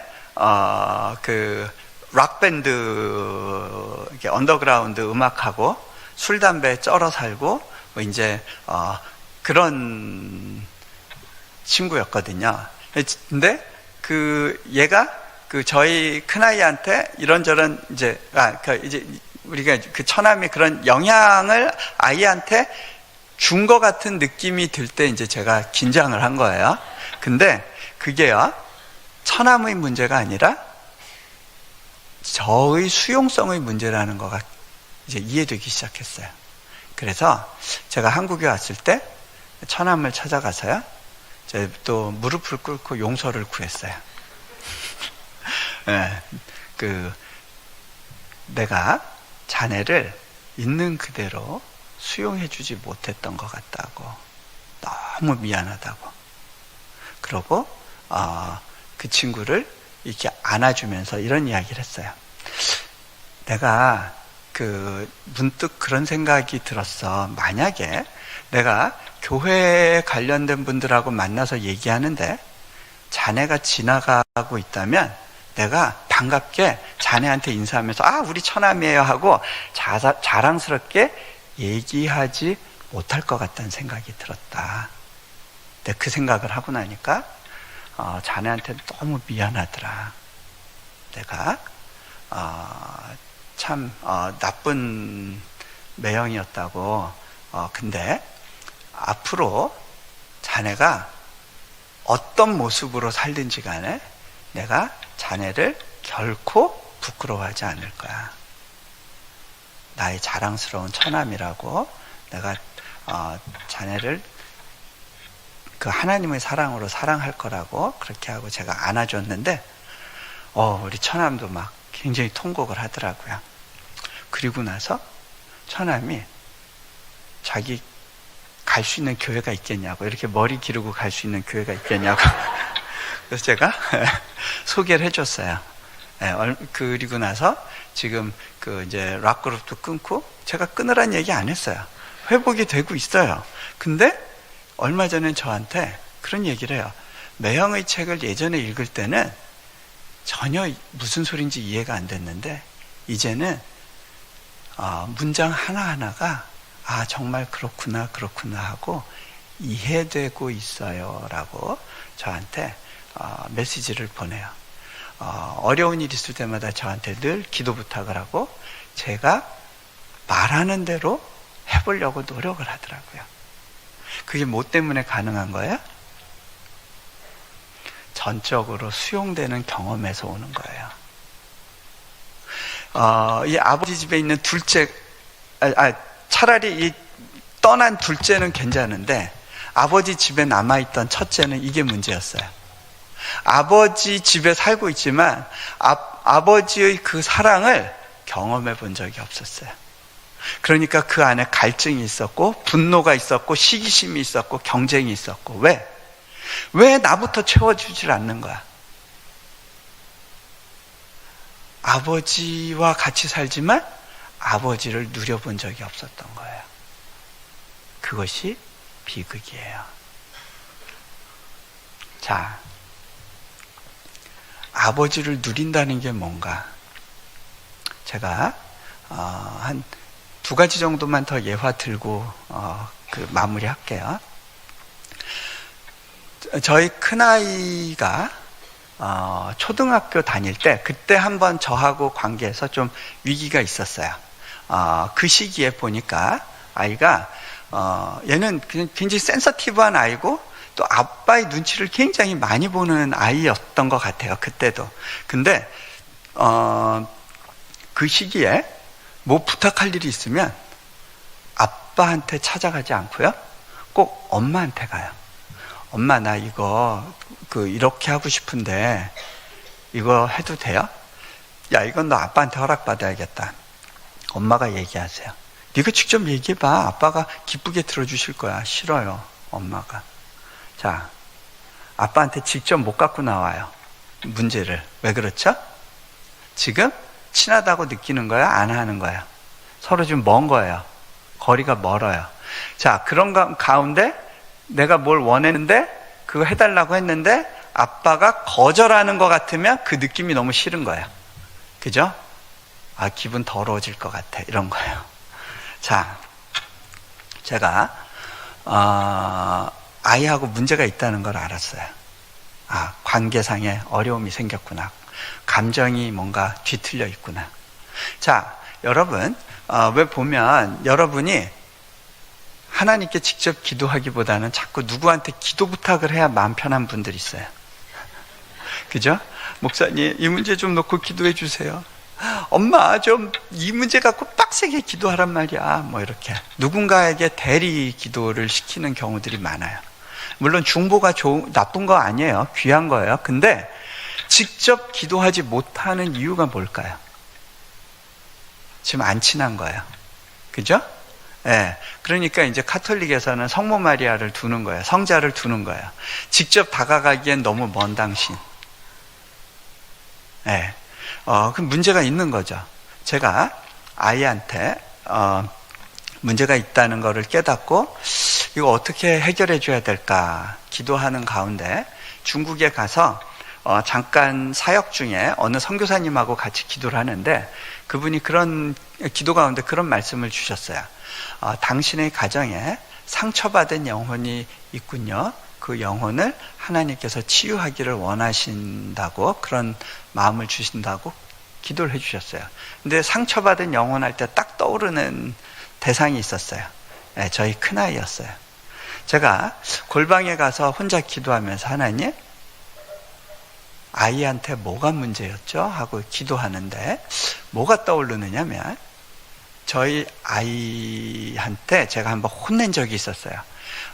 그 락밴드, 언더그라운드 음악하고 술 담배 쩔어 살고 뭐 이제 그런 친구였거든요. 근데 그 얘가 그 저희 큰아이한테 이런저런 이제 이제 우리가 그 처남이 그런 영향을 아이한테 준 것 같은 느낌이 들 때 이제 제가 긴장을 한 거예요. 근데 그게요, 처남의 문제가 아니라 저의 수용성의 문제라는 거가 이제 이해되기 시작했어요. 그래서 제가 한국에 왔을 때 처남을 찾아가서요, 제가 또 무릎을 꿇고 용서를 구했어요. 네, 내가 자네를 있는 그대로 수용해주지 못했던 것 같다고, 너무 미안하다고. 그러고 그 친구를 이렇게 안아주면서 이런 이야기를 했어요. 내가 문득 그런 생각이 들었어. 만약에 내가 교회에 관련된 분들하고 만나서 얘기하는데 자네가 지나가고 있다면 내가 반갑게 자네한테 인사하면서 우리 처남이에요 하고 자랑스럽게 얘기하지 못할 것 같다는 생각이 들었다. 근데 그 생각을 하고 나니까 자네한테 너무 미안하더라. 내가 참 나쁜 매형이었다고. 근데 앞으로 자네가 어떤 모습으로 살든지 간에 내가 자네를 결코 부끄러워하지 않을 거야. 나의 자랑스러운 처남이라고. 내가 자네를 그 하나님의 사랑으로 사랑할 거라고 그렇게 하고 제가 안아줬는데 우리 처남도 막 굉장히 통곡을 하더라고요. 그리고 나서 처남이 자기 갈 수 있는 교회가 있겠냐고, 이렇게 머리 기르고 갈 수 있는 교회가 있겠냐고. 그래서 제가 소개를 해줬어요. 그리고 나서 지금 이제 락그룹도 끊고, 제가 끊으란 얘기 안 했어요. 회복이 되고 있어요. 근데 얼마 전에 저한테 그런 얘기를 해요. 매형의 책을 예전에 읽을 때는 전혀 무슨 소린지 이해가 안 됐는데 이제는 문장 하나하나가 정말 그렇구나 하고 이해되고 있어요 라고 저한테 메시지를 보내요. 어려운 일 있을 때마다 저한테 늘 기도 부탁을 하고 제가 말하는 대로 해보려고 노력을 하더라고요. 그게 뭐 때문에 가능한 거예요? 전적으로 수용되는 경험에서 오는 거예요. 이 아버지 집에 있는 둘째, 차라리 이 떠난 둘째는 괜찮은데 아버지 집에 남아있던 첫째는 이게 문제였어요. 아버지 집에 살고 있지만 아버지의 그 사랑을 경험해 본 적이 없었어요. 그러니까 그 안에 갈증이 있었고 분노가 있었고 시기심이 있었고 경쟁이 있었고. 왜 나부터 채워주질 않는 거야? 아버지와 같이 살지만 아버지를 누려본 적이 없었던 거예요. 그것이 비극이에요. 자, 아버지를 누린다는 게 뭔가? 제가 한 2가지 정도만 더 예화 들고 마무리할게요. 저희 큰아이가 초등학교 다닐 때, 그때 한번 저하고 관계에서 좀 위기가 있었어요. 그 시기에 보니까 아이가 얘는 굉장히 센서티브한 아이고 또 아빠의 눈치를 굉장히 많이 보는 아이였던 것 같아요. 그때도. 근데 그 시기에 뭐 부탁할 일이 있으면 아빠한테 찾아가지 않고요, 꼭 엄마한테 가요. 엄마, 나 이거 이렇게 하고 싶은데 이거 해도 돼요? 야, 이건 너 아빠한테 허락받아야겠다. 엄마가 얘기하세요. 네가 직접 얘기해봐. 아빠가 기쁘게 들어주실 거야. 싫어요, 엄마가. 자, 아빠한테 직접 못 갖고 나와요, 문제를. 왜 그렇죠? 지금 친하다고 느끼는 거야? 안 하는 거야? 서로 좀 먼 거예요. 거리가 멀어요. 자, 그런 가운데 내가 뭘 원했는데 그거 해달라고 했는데 아빠가 거절하는 것 같으면 그 느낌이 너무 싫은 거예요. 그죠? 아, 기분 더러워질 것 같아, 이런 거예요. 자, 제가 아이하고 문제가 있다는 걸 알았어요. 아, 관계상의 어려움이 생겼구나. 감정이 뭔가 뒤틀려 있구나. 자, 여러분, 왜 보면 여러분이 하나님께 직접 기도하기보다는 자꾸 누구한테 기도 부탁을 해야 마음 편한 분들이 있어요. 그죠? 목사님, 이 문제 좀 놓고 기도해 주세요. 엄마, 좀 이 문제 갖고 빡세게 기도하란 말이야. 뭐 이렇게 누군가에게 대리 기도를 시키는 경우들이 많아요. 물론 중보가 나쁜 거 아니에요. 귀한 거예요. 근데 직접 기도하지 못하는 이유가 뭘까요? 지금 안 친한 거예요. 그죠? 예. 그러니까 이제 카톨릭에서는 성모 마리아를 두는 거예요. 성자를 두는 거예요. 직접 다가가기엔 너무 먼 당신. 예. 그 문제가 있는 거죠. 제가 아이한테 문제가 있다는 것을 깨닫고 이거 어떻게 해결해 줘야 될까 기도하는 가운데 중국에 가서 잠깐 사역 중에 어느 선교사님하고 같이 기도를 하는데 그분이 그런 기도 가운데 그런 말씀을 주셨어요. 당신의 가정에 상처받은 영혼이 있군요. 그 영혼을 하나님께서 치유하기를 원하신다고, 그런 마음을 주신다고 기도를 해주셨어요. 근데 상처받은 영혼 할 때 딱 떠오르는 대상이 있었어요. 네, 저희 큰아이였어요. 제가 골방에 가서 혼자 기도하면서 하나님, 아이한테 뭐가 문제였죠? 하고 기도하는데 뭐가 떠오르느냐면 저희 아이한테 제가 한번 혼낸 적이 있었어요.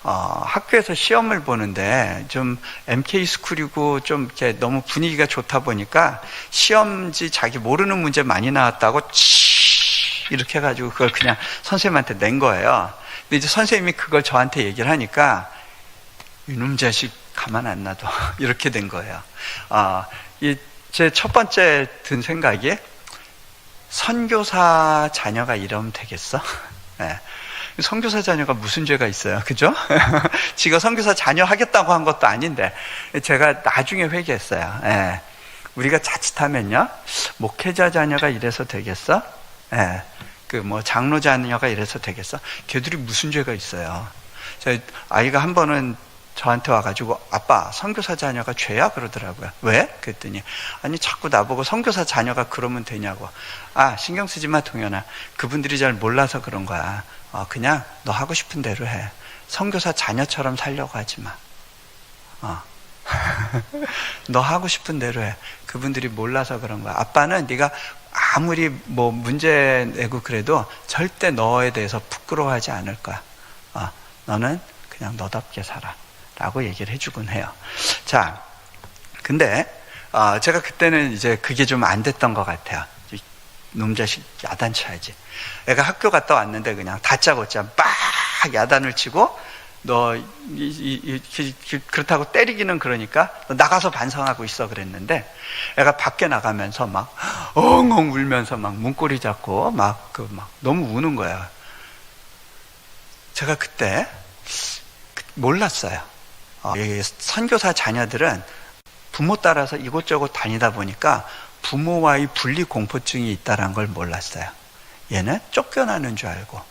학교에서 시험을 보는데 좀 MK 스쿨이고 좀 이렇게 너무 분위기가 좋다 보니까 시험지 자기 모르는 문제 많이 나왔다고 이렇게 해가지고 그걸 그냥 선생님한테 낸 거예요. 근데 이제 선생님이 그걸 저한테 얘기를 하니까 이놈 자식 가만 안 놔둬 이렇게 된 거예요. 제 첫 번째 든 생각이 선교사 자녀가 이러면 되겠어? 네. 선교사 자녀가 무슨 죄가 있어요? 그죠? 지가 선교사 자녀 하겠다고 한 것도 아닌데 제가 나중에 회개했어요. 네. 우리가 자칫하면요, 목회자 자녀가 이래서 되겠어? 네. 장로 자녀가 이래서 되겠어? 걔들이 무슨 죄가 있어요? 제 아이가 한 번은 저한테 와가지고 아빠, 선교사 자녀가 죄야? 그러더라고요. 왜? 그랬더니 아니 자꾸 나보고 선교사 자녀가 그러면 되냐고. 신경 쓰지 마 동현아, 그분들이 잘 몰라서 그런 거야. 그냥 너 하고 싶은 대로 해. 선교사 자녀처럼 살려고 하지 마. 너 하고 싶은 대로 해. 그분들이 몰라서 그런 거야. 아빠는 네가 아무리 뭐 문제 내고 그래도 절대 너에 대해서 부끄러워하지 않을 거야. 너는 그냥 너답게 살아 라고 얘기를 해주곤 해요. 자, 근데 제가 그때는 이제 그게 좀 안 됐던 것 같아요. 놈자식 야단쳐야지. 애가 학교 갔다 왔는데 그냥 다짜고짜 막 야단을 치고, 너 그렇다고 때리기는 그러니까 너 나가서 반성하고 있어 그랬는데, 애가 밖에 나가면서 막 엉엉 울면서 막 문고리 잡고 막 너무 우는 거야. 제가 그때 몰랐어요. 이 선교사 자녀들은 부모 따라서 이곳저곳 다니다 보니까 부모와의 분리 공포증이 있다는 걸 몰랐어요. 얘는 쫓겨나는 줄 알고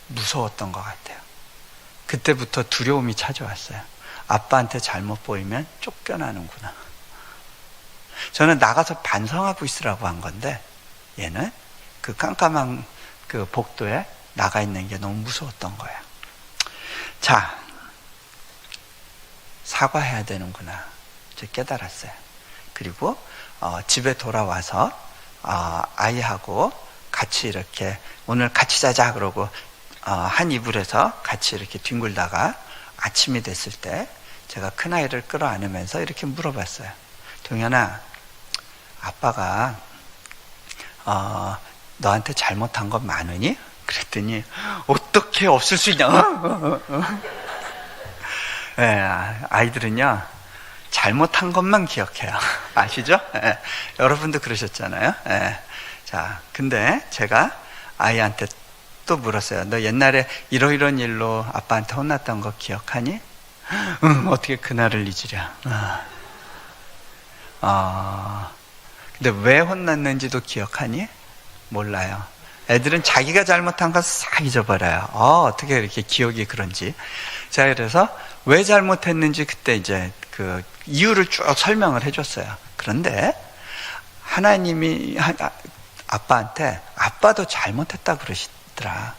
무서웠던 것 같아요. 그때부터 두려움이 찾아왔어요. 아빠한테 잘못 보이면 쫓겨나는구나. 저는 나가서 반성하고 있으라고 한 건데 얘는 그 깜깜한 그 복도에 나가 있는 게 너무 무서웠던 거예요. 자, 사과해야 되는구나. 저 깨달았어요. 그리고 집에 돌아와서 아이하고 같이 이렇게 오늘 같이 자자 그러고 한 이불에서 같이 이렇게 뒹굴다가 아침이 됐을 때 제가 큰아이를 끌어안으면서 이렇게 물어봤어요. 동현아, 아빠가 너한테 잘못한 건 많으니? 그랬더니 어떻게 없을 수 있냐? 네, 아이들은요 잘못한 것만 기억해요. 아시죠? 네, 여러분도 그러셨잖아요. 네. 자, 근데 제가 아이한테 또 물었어요. 너 옛날에 이러이런 일로 아빠한테 혼났던 거 기억하니? 어떻게 그날을 잊으랴. 근데 왜 혼났는지도 기억하니? 몰라요. 애들은 자기가 잘못한 거 싹 잊어버려요. 어떻게 이렇게 기억이 그런지. 자, 그래서 왜 잘못했는지 그때 이제 그 이유를 쭉 설명을 해줬어요. 그런데 하나님이 아빠한테 아빠도 잘못했다 그러시더라.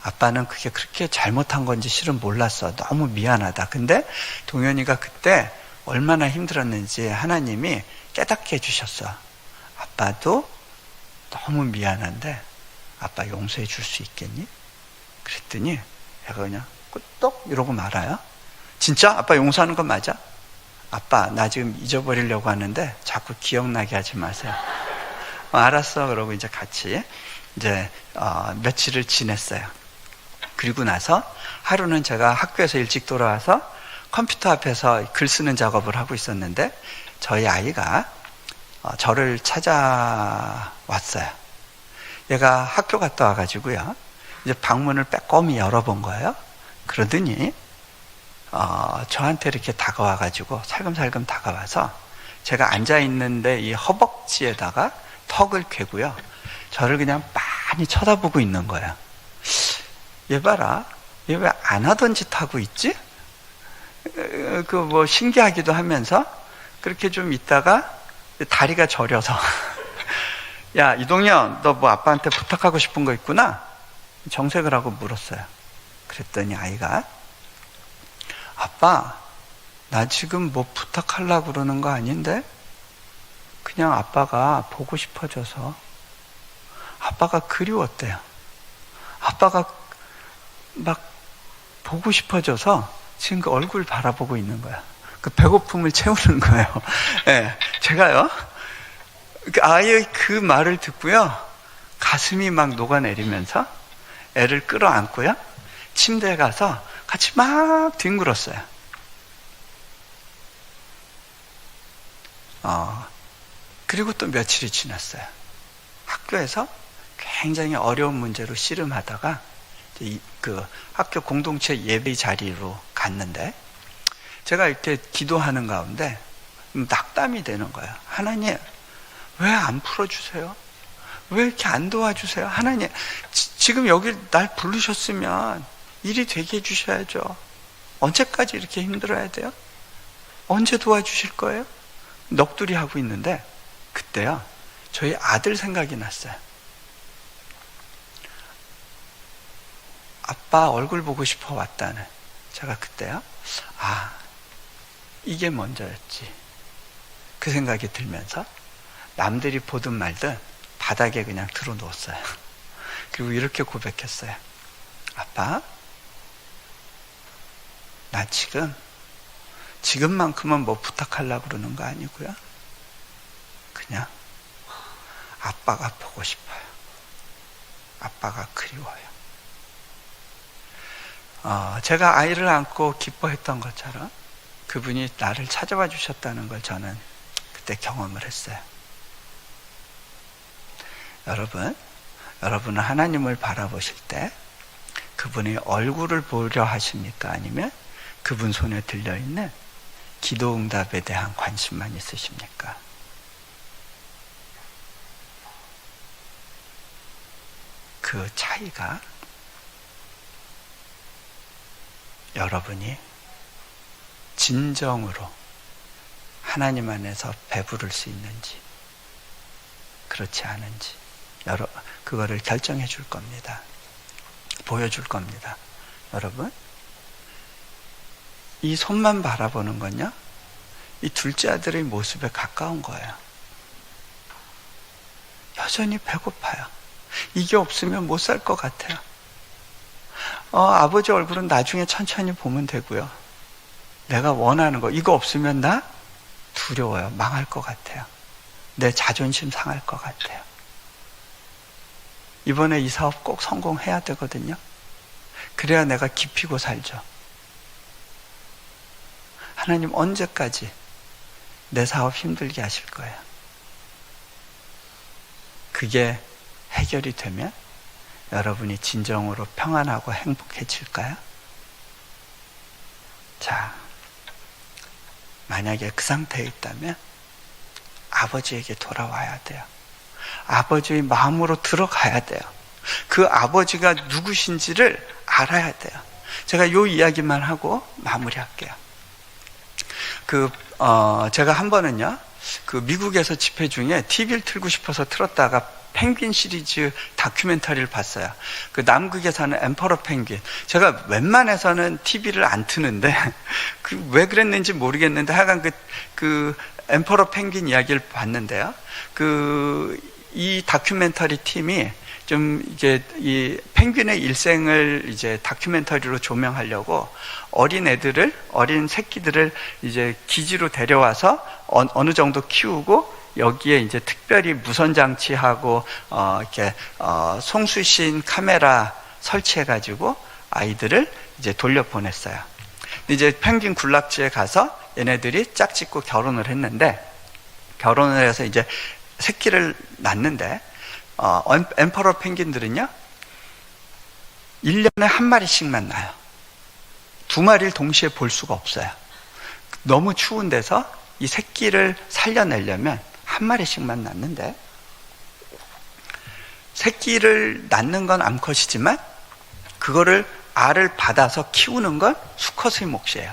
아빠는 그게 그렇게 잘못한 건지 실은 몰랐어. 너무 미안하다. 근데 동현이가 그때 얼마나 힘들었는지 하나님이 깨닫게 해주셨어. 아빠도 너무 미안한데 아빠 용서해 줄 수 있겠니? 그랬더니 얘가 그냥 꿀떡 이러고 말아요. 진짜? 아빠 용서하는 거 맞아? 아빠 나 지금 잊어버리려고 하는데 자꾸 기억나게 하지 마세요. 알았어. 그러고 이제 같이 이제 며칠을 지냈어요. 그리고 나서 하루는 제가 학교에서 일찍 돌아와서 컴퓨터 앞에서 글 쓰는 작업을 하고 있었는데 저희 아이가 저를 찾아왔어요. 얘가 학교 갔다 와가지고요. 이제 방문을 빼꼼히 열어본 거예요. 그러더니 저한테 이렇게 다가와가지고 살금살금 다가와서 제가 앉아있는데 이 허벅지에다가 턱을 괴고요. 저를 그냥 빤히 쳐다보고 있는 거예요. 얘 봐라. 얘 왜 안 하던 짓 하고 있지? 그 뭐 신기하기도 하면서 그렇게 좀 있다가 다리가 저려서 야, 이동현, 너 뭐 아빠한테 부탁하고 싶은 거 있구나? 정색을 하고 물었어요. 그랬더니 아이가 아빠, 나 지금 뭐 부탁하려고 그러는 거 아닌데? 그냥 아빠가 보고 싶어져서 아빠가 그리웠대요. 아빠가 막 보고 싶어져서 지금 그 얼굴 바라보고 있는 거야. 그 배고픔을 채우는 거예요. 네, 제가요 아이의 그 말을 듣고요 가슴이 막 녹아내리면서 애를 끌어안고요 침대에 가서 같이 막 뒹굴었어요. 그리고 또 며칠이 지났어요. 학교에서 굉장히 어려운 문제로 씨름하다가 그 학교 공동체 예배 자리로 갔는데 제가 이렇게 기도하는 가운데 낙담이 되는 거예요. 하나님, 왜 안 풀어주세요? 왜 이렇게 안 도와주세요? 하나님, 지금 여기 날 부르셨으면 일이 되게 해주셔야죠. 언제까지 이렇게 힘들어야 돼요? 언제 도와주실 거예요? 넋두리 하고 있는데 그때요 저희 아들 생각이 났어요. 아빠 얼굴 보고 싶어 왔다는. 제가 그때요 이게 먼저였지 그 생각이 들면서 남들이 보든 말든 바닥에 그냥 들어 놓았어요. 그리고 이렇게 고백했어요. 아빠, 나 지금만큼은 뭐 부탁하려고 그러는 거 아니고요. 그냥 아빠가 보고 싶어요. 아빠가 그리워요. 제가 아이를 안고 기뻐했던 것처럼 그분이 나를 찾아와 주셨다는 걸 저는 그때 경험을 했어요. 여러분은 하나님을 바라보실 때 그분의 얼굴을 보려 하십니까? 아니면 그분 손에 들려있는 기도응답에 대한 관심만 있으십니까? 그 차이가 여러분이 진정으로 하나님 안에서 배부를 수 있는지 그렇지 않은지 그거를 결정해 줄 겁니다. 보여줄 겁니다. 여러분, 이 손만 바라보는 건요, 이 둘째 아들의 모습에 가까운 거예요. 여전히 배고파요. 이게 없으면 못 살 것 같아요. 아버지 얼굴은 나중에 천천히 보면 되고요. 내가 원하는 거, 이거 없으면 나 두려워요. 망할 것 같아요. 내 자존심 상할 것 같아요. 이번에 이 사업 꼭 성공해야 되거든요. 그래야 내가 기피고 살죠. 하나님 언제까지 내 사업 힘들게 하실 거예요? 그게 해결이 되면 여러분이 진정으로 평안하고 행복해질까요? 자, 만약에 그 상태에 있다면 아버지에게 돌아와야 돼요. 아버지의 마음으로 들어가야 돼요. 그 아버지가 누구신지를 알아야 돼요. 제가 이 이야기만 하고 마무리할게요. 제가 한 번은요, 미국에서 집회 중에 TV를 틀고 싶어서 틀었다가 펭귄 시리즈 다큐멘터리를 봤어요. 남극에 사는 엠퍼러 펭귄. 제가 웬만해서는 TV를 안 트는데, 왜 그랬는지 모르겠는데, 하여간 엠퍼러 펭귄 이야기를 봤는데요. 이 다큐멘터리 팀이 좀 이 펭귄의 일생을 다큐멘터리로 조명하려고 어린 새끼들을 기지로 데려와서 어느 정도 키우고 여기에 특별히 무선 장치하고 송수신 카메라 설치해가지고 아이들을 돌려보냈어요. 근데 펭귄 군락지에 가서 얘네들이 짝짓고 결혼을 했는데, 결혼을 해서 새끼를 낳는데, 엠퍼러 펭귄들은요, 1년에 한 마리씩만 낳아요. 2마리를 동시에 볼 수가 없어요. 너무 추운 데서 이 새끼를 살려내려면 한 마리씩만 낳는데, 새끼를 낳는 건 암컷이지만 그거를 알을 받아서 키우는 건 수컷의 몫이에요.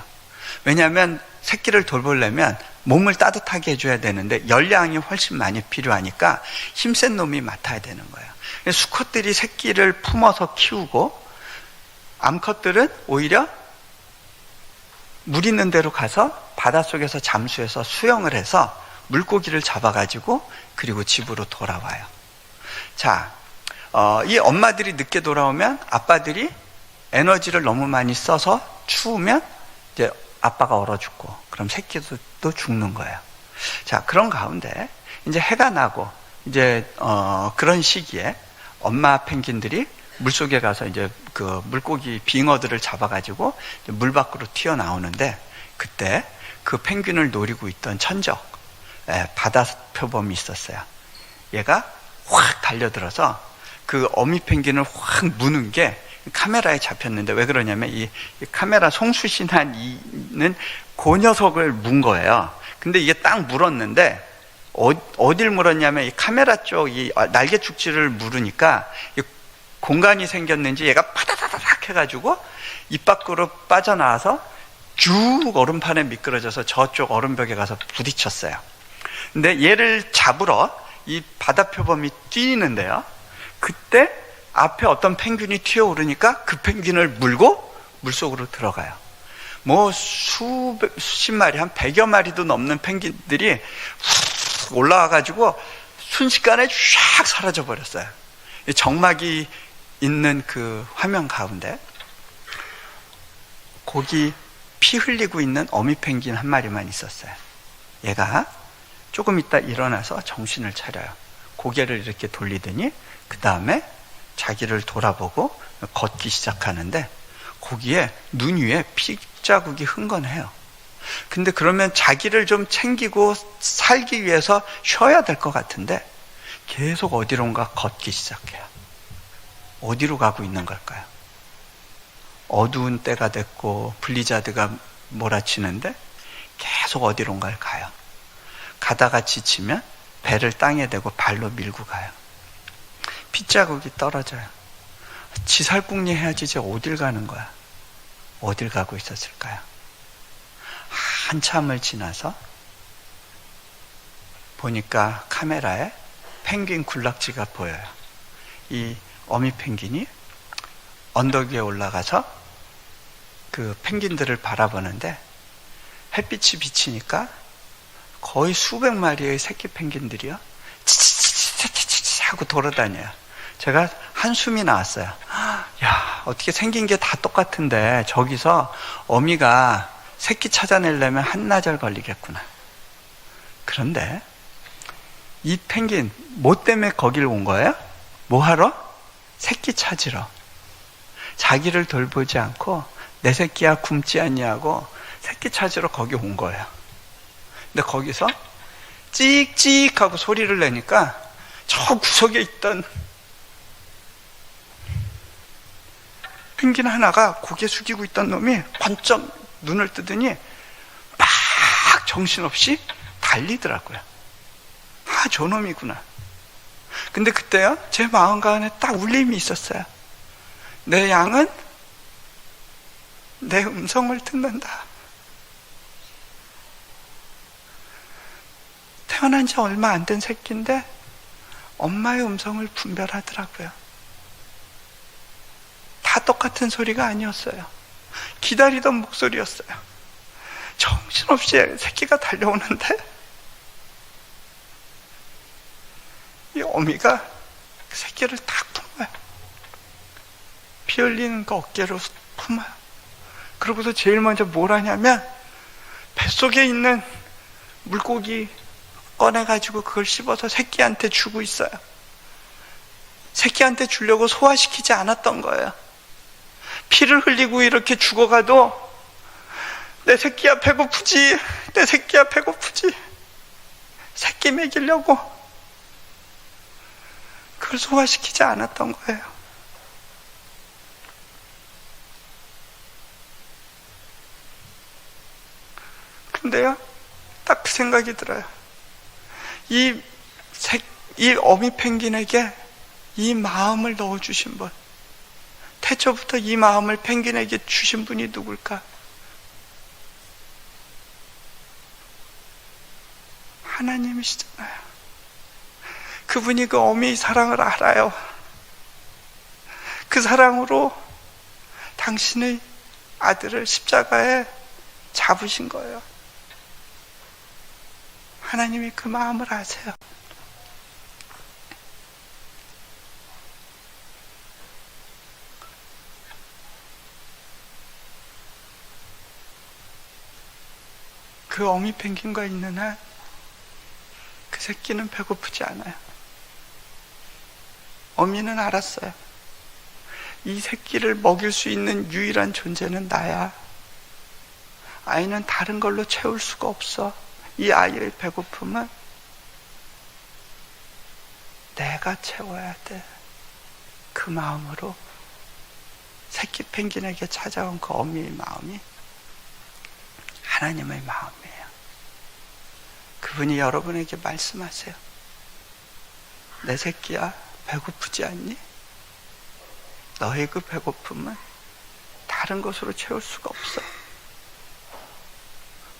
왜냐하면 새끼를 돌보려면 몸을 따뜻하게 해줘야 되는데 열량이 훨씬 많이 필요하니까 힘센 놈이 맡아야 되는 거예요. 수컷들이 새끼를 품어서 키우고 암컷들은 오히려 물 있는 데로 가서 바닷속에서 잠수해서 수영을 해서 물고기를 잡아가지고 그리고 집으로 돌아와요. 자, 이 엄마들이 늦게 돌아오면 아빠들이 에너지를 너무 많이 써서 추우면 아빠가 얼어 죽고, 그럼 새끼도 또 죽는 거예요. 자, 그런 가운데 해가 나고 그런 시기에 엄마 펭귄들이 물속에 가서 물고기 빙어들을 잡아가지고 물 밖으로 튀어나오는데, 그때 그 펭귄을 노리고 있던 천적 바다 표범이 있었어요. 얘가 확 달려들어서 그 어미 펭귄을 확 무는 게 카메라에 잡혔는데, 왜 그러냐면 이 카메라 송수신한 이는 그 녀석을 문 거예요. 근데 이게 딱 물었는데 어딜 물었냐면 이 카메라 쪽 이 날개 축지를 물으니까 공간이 생겼는지 얘가 파다다닥 해가지고 입 밖으로 빠져나와서 쭉 얼음판에 미끄러져서 저쪽 얼음벽에 가서 부딪혔어요. 근데 얘를 잡으러 이 바다 표범이 뛰는데요, 그때 앞에 어떤 펭귄이 튀어오르니까 그 펭귄을 물고 물속으로 들어가요. 수십 마리, 한 100여 마리도 넘는 펭귄들이 훅 올라와가지고 순식간에 쫙 사라져버렸어요. 정막이 있는 그 화면 가운데 거기 피 흘리고 있는 어미 펭귄 한 마리만 있었어요. 얘가 조금 있다 일어나서 정신을 차려요. 고개를 이렇게 돌리더니 그 다음에 자기를 돌아보고 걷기 시작하는데, 거기에 눈 위에 핏자국이 흥건해요. 근데 그러면 자기를 좀 챙기고 살기 위해서 쉬어야 될 것 같은데 계속 어디론가 걷기 시작해요. 어디로 가고 있는 걸까요? 어두운 때가 됐고 블리자드가 몰아치는데 계속 어디론가를 가요. 가다가 지치면 배를 땅에 대고 발로 밀고 가요. 핏자국이 떨어져요. 지살궁리 해야지 이제 어딜 가는 거야. 어딜 가고 있었을까요? 한참을 지나서 보니까 카메라에 펭귄 군락지가 보여요. 이 어미 펭귄이 언덕 위에 올라가서 그 펭귄들을 바라보는데 햇빛이 비치니까 거의 수백 마리의 새끼 펭귄들이요 치치치치치치 하고 돌아다녀요. 제가 한숨이 나왔어요. 야, 어떻게 생긴 게 다 똑같은데 저기서 어미가 새끼 찾아내려면 한나절 걸리겠구나. 그런데 이 펭귄 뭐 때문에 거길 온 거예요? 뭐 하러? 새끼 찾으러. 자기를 돌보지 않고 내 새끼야 굶지 않냐고 새끼 찾으러 거기 온 거예요. 근데 거기서 찍찍 하고 소리를 내니까 저 구석에 있던 펭귄 하나가 고개 숙이고 있던 놈이 번쩍 눈을 뜨더니 막 정신없이 달리더라고요. 아, 저놈이구나. 근데 그때요, 제 마음 가운데 딱 울림이 있었어요. 내 양은 내 음성을 듣는다. 태어난 지 얼마 안 된 새끼인데 엄마의 음성을 분별하더라고요. 다 똑같은 소리가 아니었어요. 기다리던 목소리였어요. 정신없이 새끼가 달려오는데 이 어미가 그 새끼를 탁 품어요. 피 흘리는 그 어깨로 품어요. 그러고서 제일 먼저 뭘 하냐면 뱃속에 있는 물고기 꺼내가지고 그걸 씹어서 새끼한테 주고 있어요. 새끼한테 주려고 소화시키지 않았던 거예요. 피를 흘리고 이렇게 죽어가도 내 새끼야 배고프지, 내 새끼야 배고프지, 새끼 먹이려고 그걸 소화시키지 않았던 거예요. 근데요, 딱 그 생각이 들어요. 이 어미 펭귄에게 이 마음을 넣어주신 분, 태초부터 이 마음을 펭귄에게 주신 분이 누굴까? 하나님이시잖아요. 그분이 그 어미의 사랑을 알아요. 그 사랑으로 당신의 아들을 십자가에 잡으신 거예요. 하나님이 그 마음을 아세요. 그 어미 펭귄과 있는 한 그 새끼는 배고프지 않아요. 어미는 알았어요. 이 새끼를 먹일 수 있는 유일한 존재는 나야. 아이는 다른 걸로 채울 수가 없어. 이 아이의 배고픔은 내가 채워야 돼. 그 마음으로 새끼 펭귄에게 찾아온 그 어미의 마음이 하나님의 마음이에요. 그분이 여러분에게 말씀하세요. 내 새끼야, 배고프지 않니? 너의 그 배고픔은 다른 것으로 채울 수가 없어.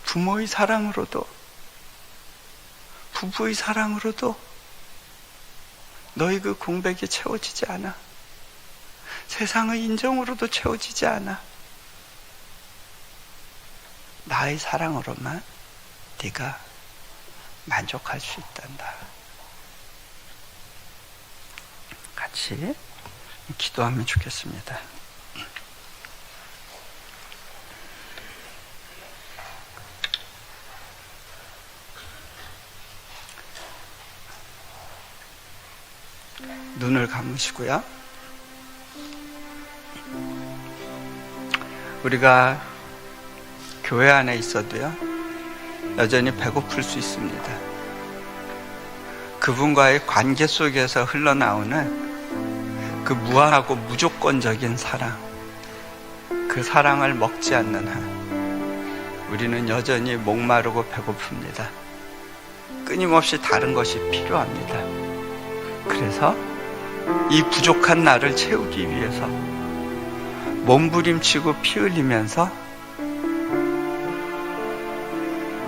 부모의 사랑으로도, 부부의 사랑으로도 너의 그 공백이 채워지지 않아. 세상의 인정으로도 채워지지 않아. 나의 사랑으로만 네가 만족할 수 있단다. 같이 기도하면 좋겠습니다. 눈을 감으시고요. 우리가 교회 안에 있어도요, 여전히 배고플 수 있습니다. 그분과의 관계 속에서 흘러나오는 그 무한하고 무조건적인 사랑, 그 사랑을 먹지 않는 한 우리는 여전히 목마르고 배고픕니다. 끊임없이 다른 것이 필요합니다. 그래서 이 부족한 나를 채우기 위해서 몸부림치고 피 흘리면서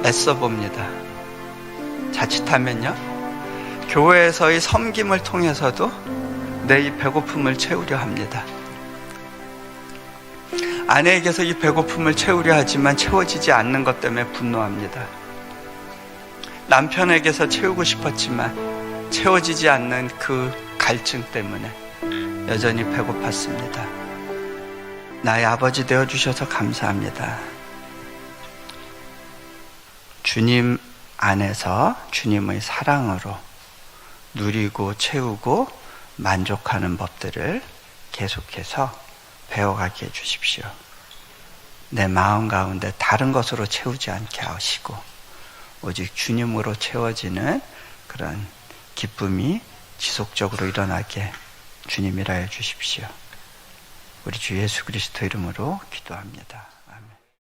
애써봅니다. 자칫하면요, 교회에서의 섬김을 통해서도 내 이 배고픔을 채우려 합니다. 아내에게서 이 배고픔을 채우려 하지만 채워지지 않는 것 때문에 분노합니다. 남편에게서 채우고 싶었지만 채워지지 않는 그 갈증 때문에 여전히 배고팠습니다. 나의 아버지 되어주셔서 감사합니다. 주님 안에서 주님의 사랑으로 누리고 채우고 만족하는 법들을 계속해서 배워가게 해주십시오. 내 마음 가운데 다른 것으로 채우지 않게 하시고 오직 주님으로 채워지는 그런 기쁨이 지속적으로 일어나게 주님이라 해주십시오. 우리 주 예수 그리스도 이름으로 기도합니다.